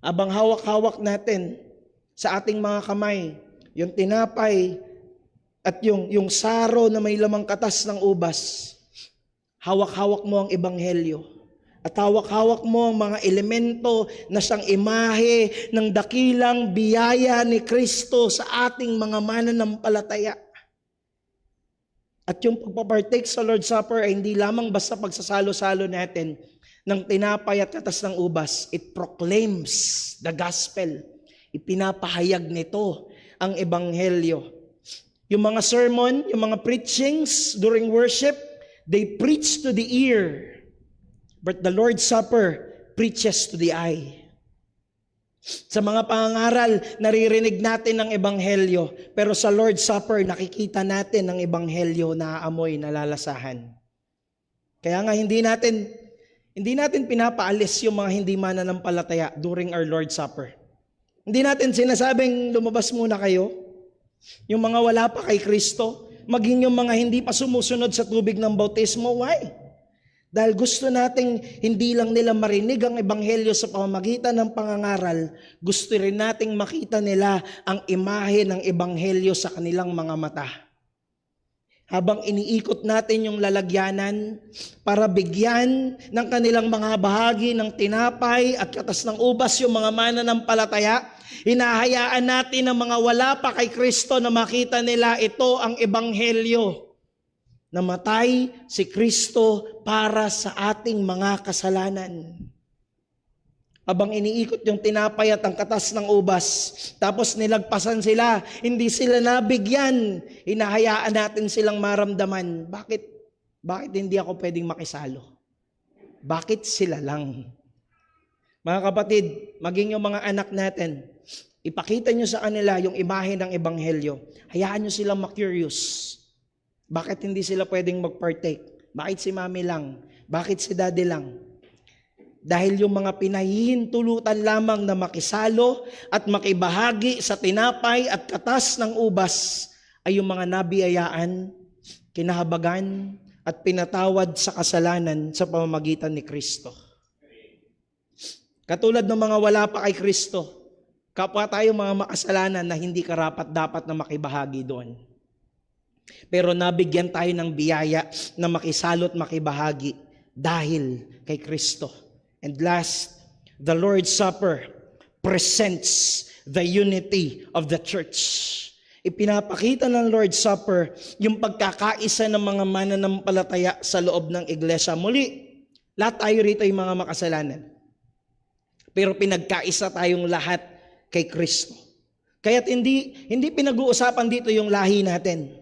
Speaker 2: abang hawak-hawak natin sa ating mga kamay, yung tinapay, at yung saro na may lamang katas ng ubas, hawak-hawak mo ang ebanghelyo. At hawak-hawak mo ang mga elemento na siyang imahe ng dakilang biyaya ni Kristo sa ating mga mananampalataya. At yung pagpapartake sa Lord's Supper ay hindi lamang basta pagsasalo-salo natin ng tinapay at katas ng ubas. It proclaims the gospel. Ipinapahayag nito ang ebanghelyo. Yung mga sermon, yung mga preachings during worship, they preach to the ear. But the Lord's Supper preaches to the eye. Sa mga pangangaral, naririnig natin ang ebanghelyo. Pero sa Lord's Supper, nakikita natin ang ebanghelyo na aamoy, nalalasahan. Kaya nga hindi natin pinapaalis yung mga hindi mananampalataya during our Lord's Supper. Hindi natin sinasabing lumabas muna kayo. Yung mga wala pa kay Kristo, maging yung mga hindi pa sumusunod sa tubig ng bautismo. Why? Dahil gusto nating hindi lang nila marinig ang ebanghelyo sa pamamagitan ng pangangaral, gusto rin nating makita nila ang imahe ng ebanghelyo sa kanilang mga mata. Habang iniikot natin yung lalagyanan para bigyan ng kanilang mga bahagi ng tinapay at katas ng ubas yung mga mananampalataya, hinahayaan natin ang mga wala pa kay Kristo na makita nila ito ang ebanghelyo. Namatay si Kristo para sa ating mga kasalanan. Habang iniikot yung tinapay at ang katas ng ubas, tapos nilagpasan sila, hindi sila nabigyan, hinahayaan natin silang maramdaman. Bakit hindi ako pwedeng makisalo? Bakit sila lang? Mga kapatid, maging yung mga anak natin, ipakita nyo sa kanila yung imahe ng ebanghelyo. Hayaan nyo silang ma-curious. Bakit hindi sila pwedeng mag-partake? Bakit si mami lang? Bakit si daddy lang? Dahil yung mga pinahihintulutan lamang na makisalo at makibahagi sa tinapay at katas ng ubas ay yung mga nabiyayaan, kinahabagan at pinatawad sa kasalanan sa pamamagitan ni Kristo. Katulad ng mga wala pa kay Kristo, kapwa tayo mga makasalanan na hindi karapat-dapat na makibahagi doon. Pero nabigyan tayo ng biyaya na makisalo at makibahagi dahil kay Kristo. And last, the Lord's Supper presents the unity of the church. Ipinapakita ng Lord's Supper yung pagkakaisa ng mga mananampalataya sa loob ng iglesia. Muli, lahat tayo rito ay mga makasalanan. Pero pinagkaisa tayong lahat kay Kristo. Kaya't hindi pinag-uusapan dito yung lahi natin.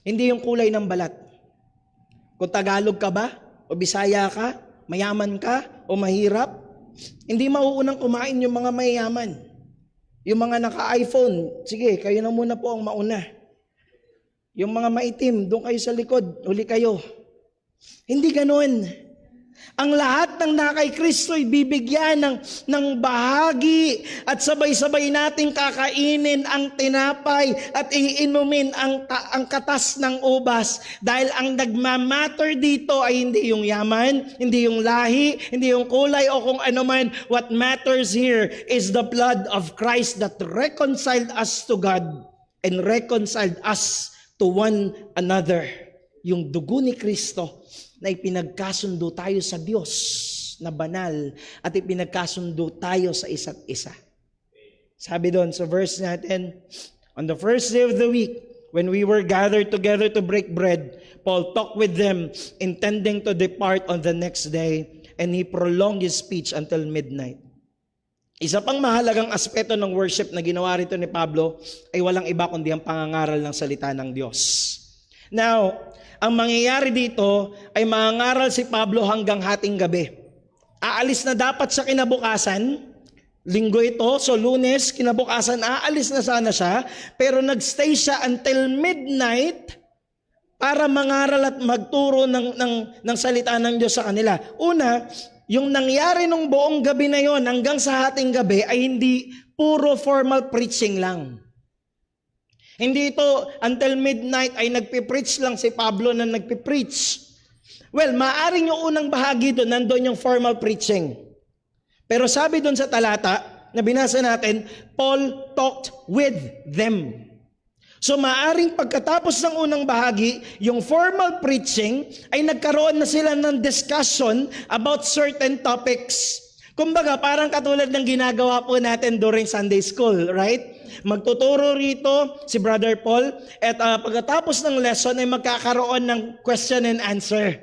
Speaker 2: Hindi yung kulay ng balat. Kung Tagalog ka ba, o Bisaya ka, mayaman ka o mahirap, hindi mauunang kumain yung mga mayayaman. Yung mga naka-iPhone, sige, kayo na muna po ang mauna. Yung mga maitim, doon kayo sa likod, huli kayo. Hindi ganun. Ang lahat ng nakay Kristo ay bibigyan ng bahagi at sabay-sabay nating kakainin ang tinapay at iinumin ang katas ng ubas. Dahil ang nagmamatter dito ay hindi yung yaman, hindi yung lahi, hindi yung kulay o kung ano man. What matters here is the blood of Christ that reconciled us to God and reconciled us to one another. Yung dugo ni Kristo na ipinagkasundo tayo sa Diyos na banal at ipinagkasundo tayo sa isa't isa. Sabi doon sa verse natin, on the first day of the week, when we were gathered together to break bread, Paul talked with them, intending to depart on the next day, and he prolonged his speech until midnight. Isa pang mahalagang aspeto ng worship na ginawa rito ni Pablo ay walang iba kundi ang pangangaral ng salita ng Diyos. Now, ang mangyayari dito ay mangangaral si Pablo hanggang hating gabi. Aalis na dapat sa kinabukasan, linggo ito, so Lunes, kinabukasan, aalis na sana siya, pero nagstay siya until midnight para mangaral at magturo ng salita ng Diyos sa kanila. Una, yung nangyari nung buong gabi na yon hanggang sa hating gabi ay hindi puro formal preaching lang. Hindi ito until midnight ay nagpipreach lang si Pablo na nagpipreach. Well, maaaring yung unang bahagi doon, nandun yung formal preaching. Pero sabi doon sa talata na binasa natin, Paul talked with them. So maaaring pagkatapos ng unang bahagi, yung formal preaching ay nagkaroon na sila ng discussion about certain topics. Kumbaga, parang katulad ng ginagawa po natin during Sunday School, right? Magtuturo rito si Brother Paul at pagkatapos ng lesson ay magkakaroon ng question and answer.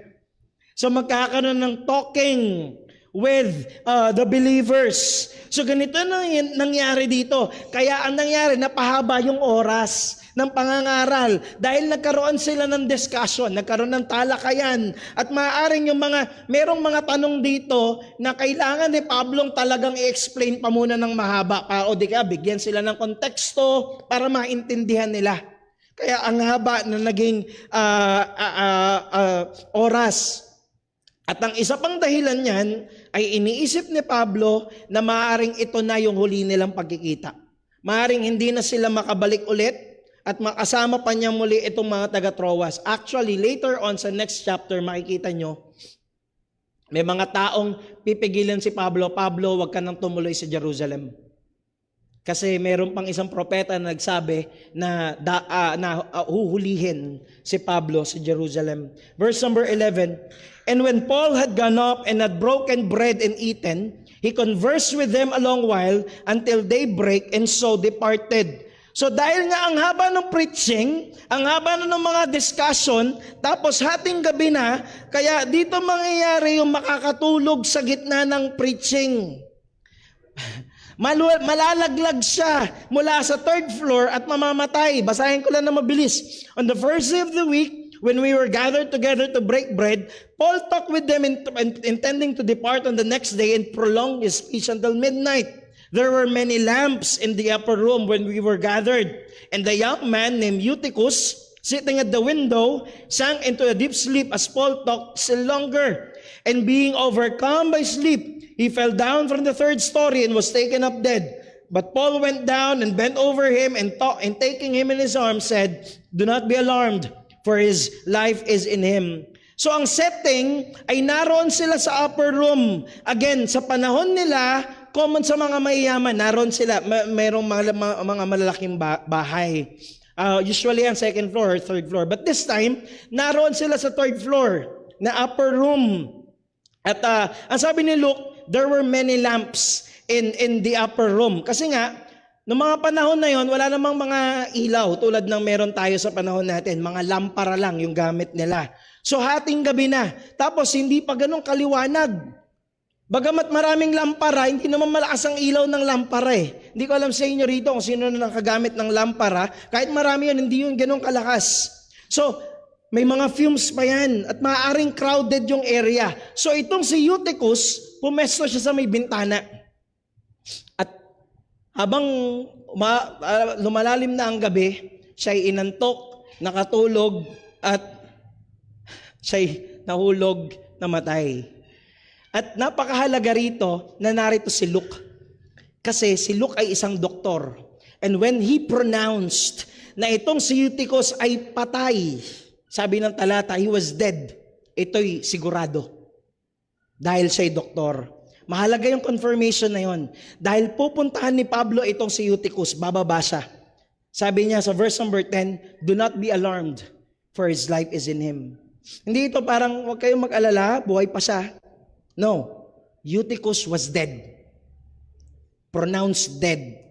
Speaker 2: So magkakaroon ng talking with the believers. So ganito na nangyari dito. Kaya ang nangyari, napahaba yung oras ng pangangaral dahil nagkaroon sila ng discussion, nagkaroon ng talakayan at maaaring yung merong mga tanong dito na kailangan ni Pablong talagang i-explain pa muna ng mahaba o di kaya bigyan sila ng konteksto para maintindihan nila. Kaya ang haba na naging oras. At ang isa pang dahilan niyan ay iniisip ni Pablo na maaaring ito na yung huli nilang pagkikita. Maaaring hindi na sila makabalik ulit at makasama pa niya muli itong mga taga-Troas. Actually, later on sa next chapter, makikita nyo, may mga taong pipigilan si Pablo, Pablo, wag ka nang tumuloy sa Jerusalem. Kasi meron pang isang propeta na nagsabi na huhulihin si Pablo sa Jerusalem. Verse number 11, and when Paul had gone up and had broken bread and eaten, he conversed with them a long while until daybreak and so departed. So dahil nga ang haba ng preaching, ang haba na ng mga discussion, tapos hating gabi na, kaya dito mangyayari yung makakatulog sa gitna ng preaching. Malalaglag siya mula sa third floor at mamamatay. Basahin ko lang na mabilis. On the first day of the week, when we were gathered together to break bread, Paul talked with them intending to depart on the next day and prolong his speech until midnight. There were many lamps in the upper room when we were gathered, and the young man named Eutychus, sitting at the window, sank into a deep sleep as Paul talked still longer. And being overcome by sleep, he fell down from the third story and was taken up dead. But Paul went down and bent over him and taking him in his arms said, "Do not be alarmed, for his life is in him." So ang setting ay naroon sila sa upper room. Again, sa panahon nila, common sa mga mayayaman, naroon sila, mayroong mga malalaking bahay. Usually ang second floor or third floor. But this time, naroon sila sa third floor na upper room. At ang sabi ni Luke, there were many lamps in the upper room. Kasi nga, noong mga panahon na yon, wala namang mga ilaw tulad ng meron tayo sa panahon natin. Mga lampara lang yung gamit nila. So hating gabi na. Tapos hindi pa ganun kaliwanag. Bagamat maraming lampara, hindi naman malakas ang ilaw ng lampara eh. Hindi ko alam sa inyo rito kung sino na nakagamit ng lampara. Kahit marami yun, hindi yun ganun kalakas. So, May mga fumes pa yan at maaaring crowded yung area. So itong si Eutychus, pumesto siya sa may bintana. At habang lumalalim na ang gabi, siya'y inantok, nakatulog, at siya'y nahulog, namatay. At napakahalaga rito na narito si Luke. Kasi si Luke ay isang doktor. And when he pronounced na itong si Eutychus ay patay, sabi ng talata, he was dead. Ito'y sigurado. Dahil siya'y doktor. Mahalaga yung confirmation na yon. Dahil pupuntahan ni Pablo itong si Eutychus, bababa siya. Sabi niya sa verse number 10, do not be alarmed, for his life is in him. Hindi ito parang huwag kayong mag-alala, buhay pa siya. No, Eutychus was dead. Pronounced dead.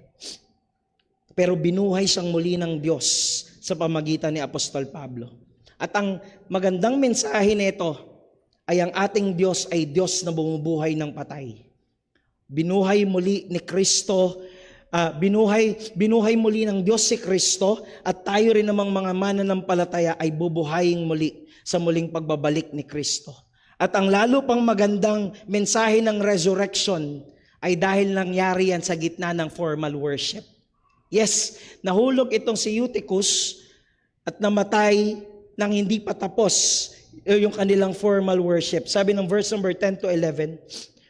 Speaker 2: Pero binuhay siyang muli ng Diyos sa pamagitan ni Apostol Pablo. At ang magandang mensahe nito ay ang ating Diyos ay Diyos na bumubuhay ng patay. Binuhay muli ni Kristo, binuhay muli ng Diyos si Kristo at tayo rin namang mga mananampalataya ay bubuhayin muli sa muling pagbabalik ni Kristo. At ang lalo pang magandang mensahe ng resurrection ay dahil nangyari yan sa gitna ng formal worship. Yes, nahulog itong si Eutychus at namatay nang hindi pa tapos yung kanilang formal worship. Sabi ng verse number 10 to 11,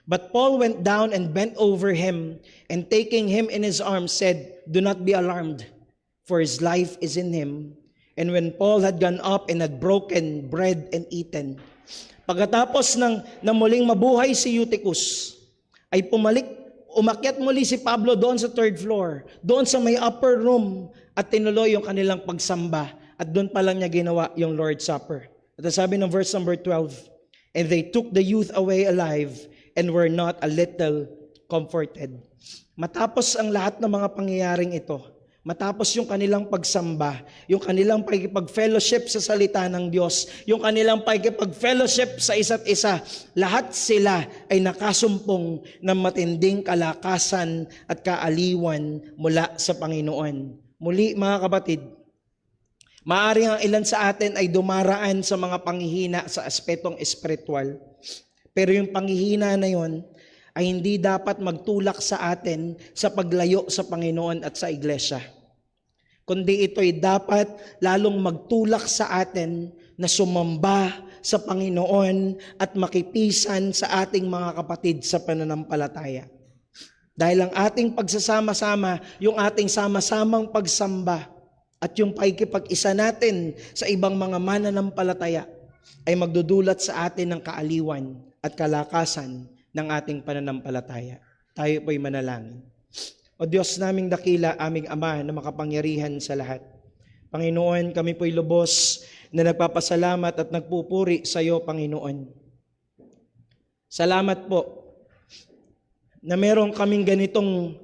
Speaker 2: but Paul went down and bent over him, and taking him in his arms said, do not be alarmed, for his life is in him. And when Paul had gone up and had broken bread and eaten, pagkatapos na muling mabuhay si Eutychus, ay umakyat muli si Pablo doon sa third floor, doon sa may upper room, at tinuloy yung kanilang pagsamba. At doon pa lang niya ginawa yung Lord's Supper. At sabi ng verse number 12, and they took the youth away alive and were not a little comforted. Matapos ang lahat ng mga pangyayaring ito, matapos yung kanilang pagsamba, yung kanilang pakikipag-fellowship sa salita ng Diyos, yung kanilang pakikipag-fellowship sa isa't isa, lahat sila ay nakasumpong ng matinding kalakasan at kaaliwan mula sa Panginoon. Muli mga kapatid, maaring ang ilan sa atin ay dumaraan sa mga panghihina sa aspetong espiritual. Pero yung panghihina na yon ay hindi dapat magtulak sa atin sa paglayo sa Panginoon at sa iglesia. Kundi ito ay dapat lalong magtulak sa atin na sumamba sa Panginoon at makipisan sa ating mga kapatid sa pananampalataya. Dahil ang ating pagsasama-sama, yung ating sama-samang pagsamba, at yung pakikipag-isa natin sa ibang mga mananampalataya ay magdudulot sa atin ng kaaliwan at kalakasan ng ating pananampalataya. Tayo po'y manalangin. O Diyos naming dakila, aming Ama na makapangyarihan sa lahat. Panginoon, kami po'y lubos na nagpapasalamat at nagpupuri sa iyo, Panginoon. Salamat po na meron kaming ganitong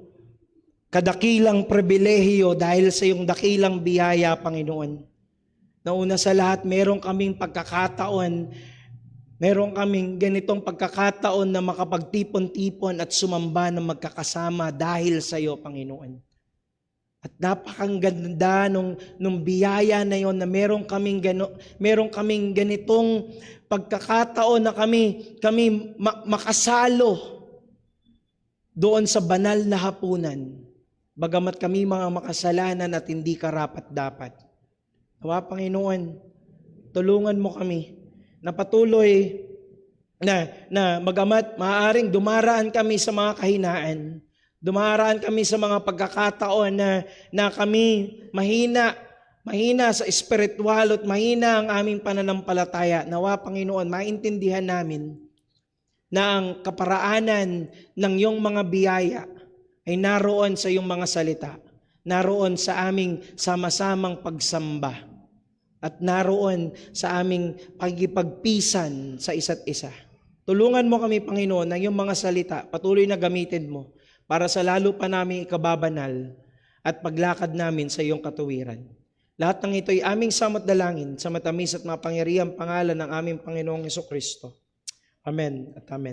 Speaker 2: kadakilang pribilehiyo dahil sa iyong dakilang biyaya, Panginoon. Nauna sa lahat, meron kaming ganitong pagkakataon na makapagtipon-tipon at sumamba na magkakasama dahil sa iyo, Panginoon. At napakaganda nung biyaya na yon na meron kaming ganitong pagkakataon na kami makasalo doon sa banal na hapunan. Bagamat kami mga makasalanan at hindi karapat-dapat. Nawa, Panginoon, tulungan mo kami na patuloy na bagamat maaaring dumaraan kami sa mga kahinaan, dumaraan kami sa mga pagkakataon na kami mahina sa espiritual at mahina ang aming pananampalataya. Nawa, Panginoon, maintindihan namin na ang kaparaanan ng iyong mga biyaya ay naroon sa iyong mga salita, naroon sa aming sama-samang pagsamba, at naroon sa aming pagkipagpisan sa isa't isa. Tulungan mo kami, Panginoon, ng iyong mga salita, patuloy na gamitin mo para sa lalo pa namin ikababanal at paglakad namin sa iyong katuwiran. Lahat ng ito ay aming samot dalangin sa matamis at mapangyarihang pangalan ng aming Panginoong Hesukristo. Amen at amen.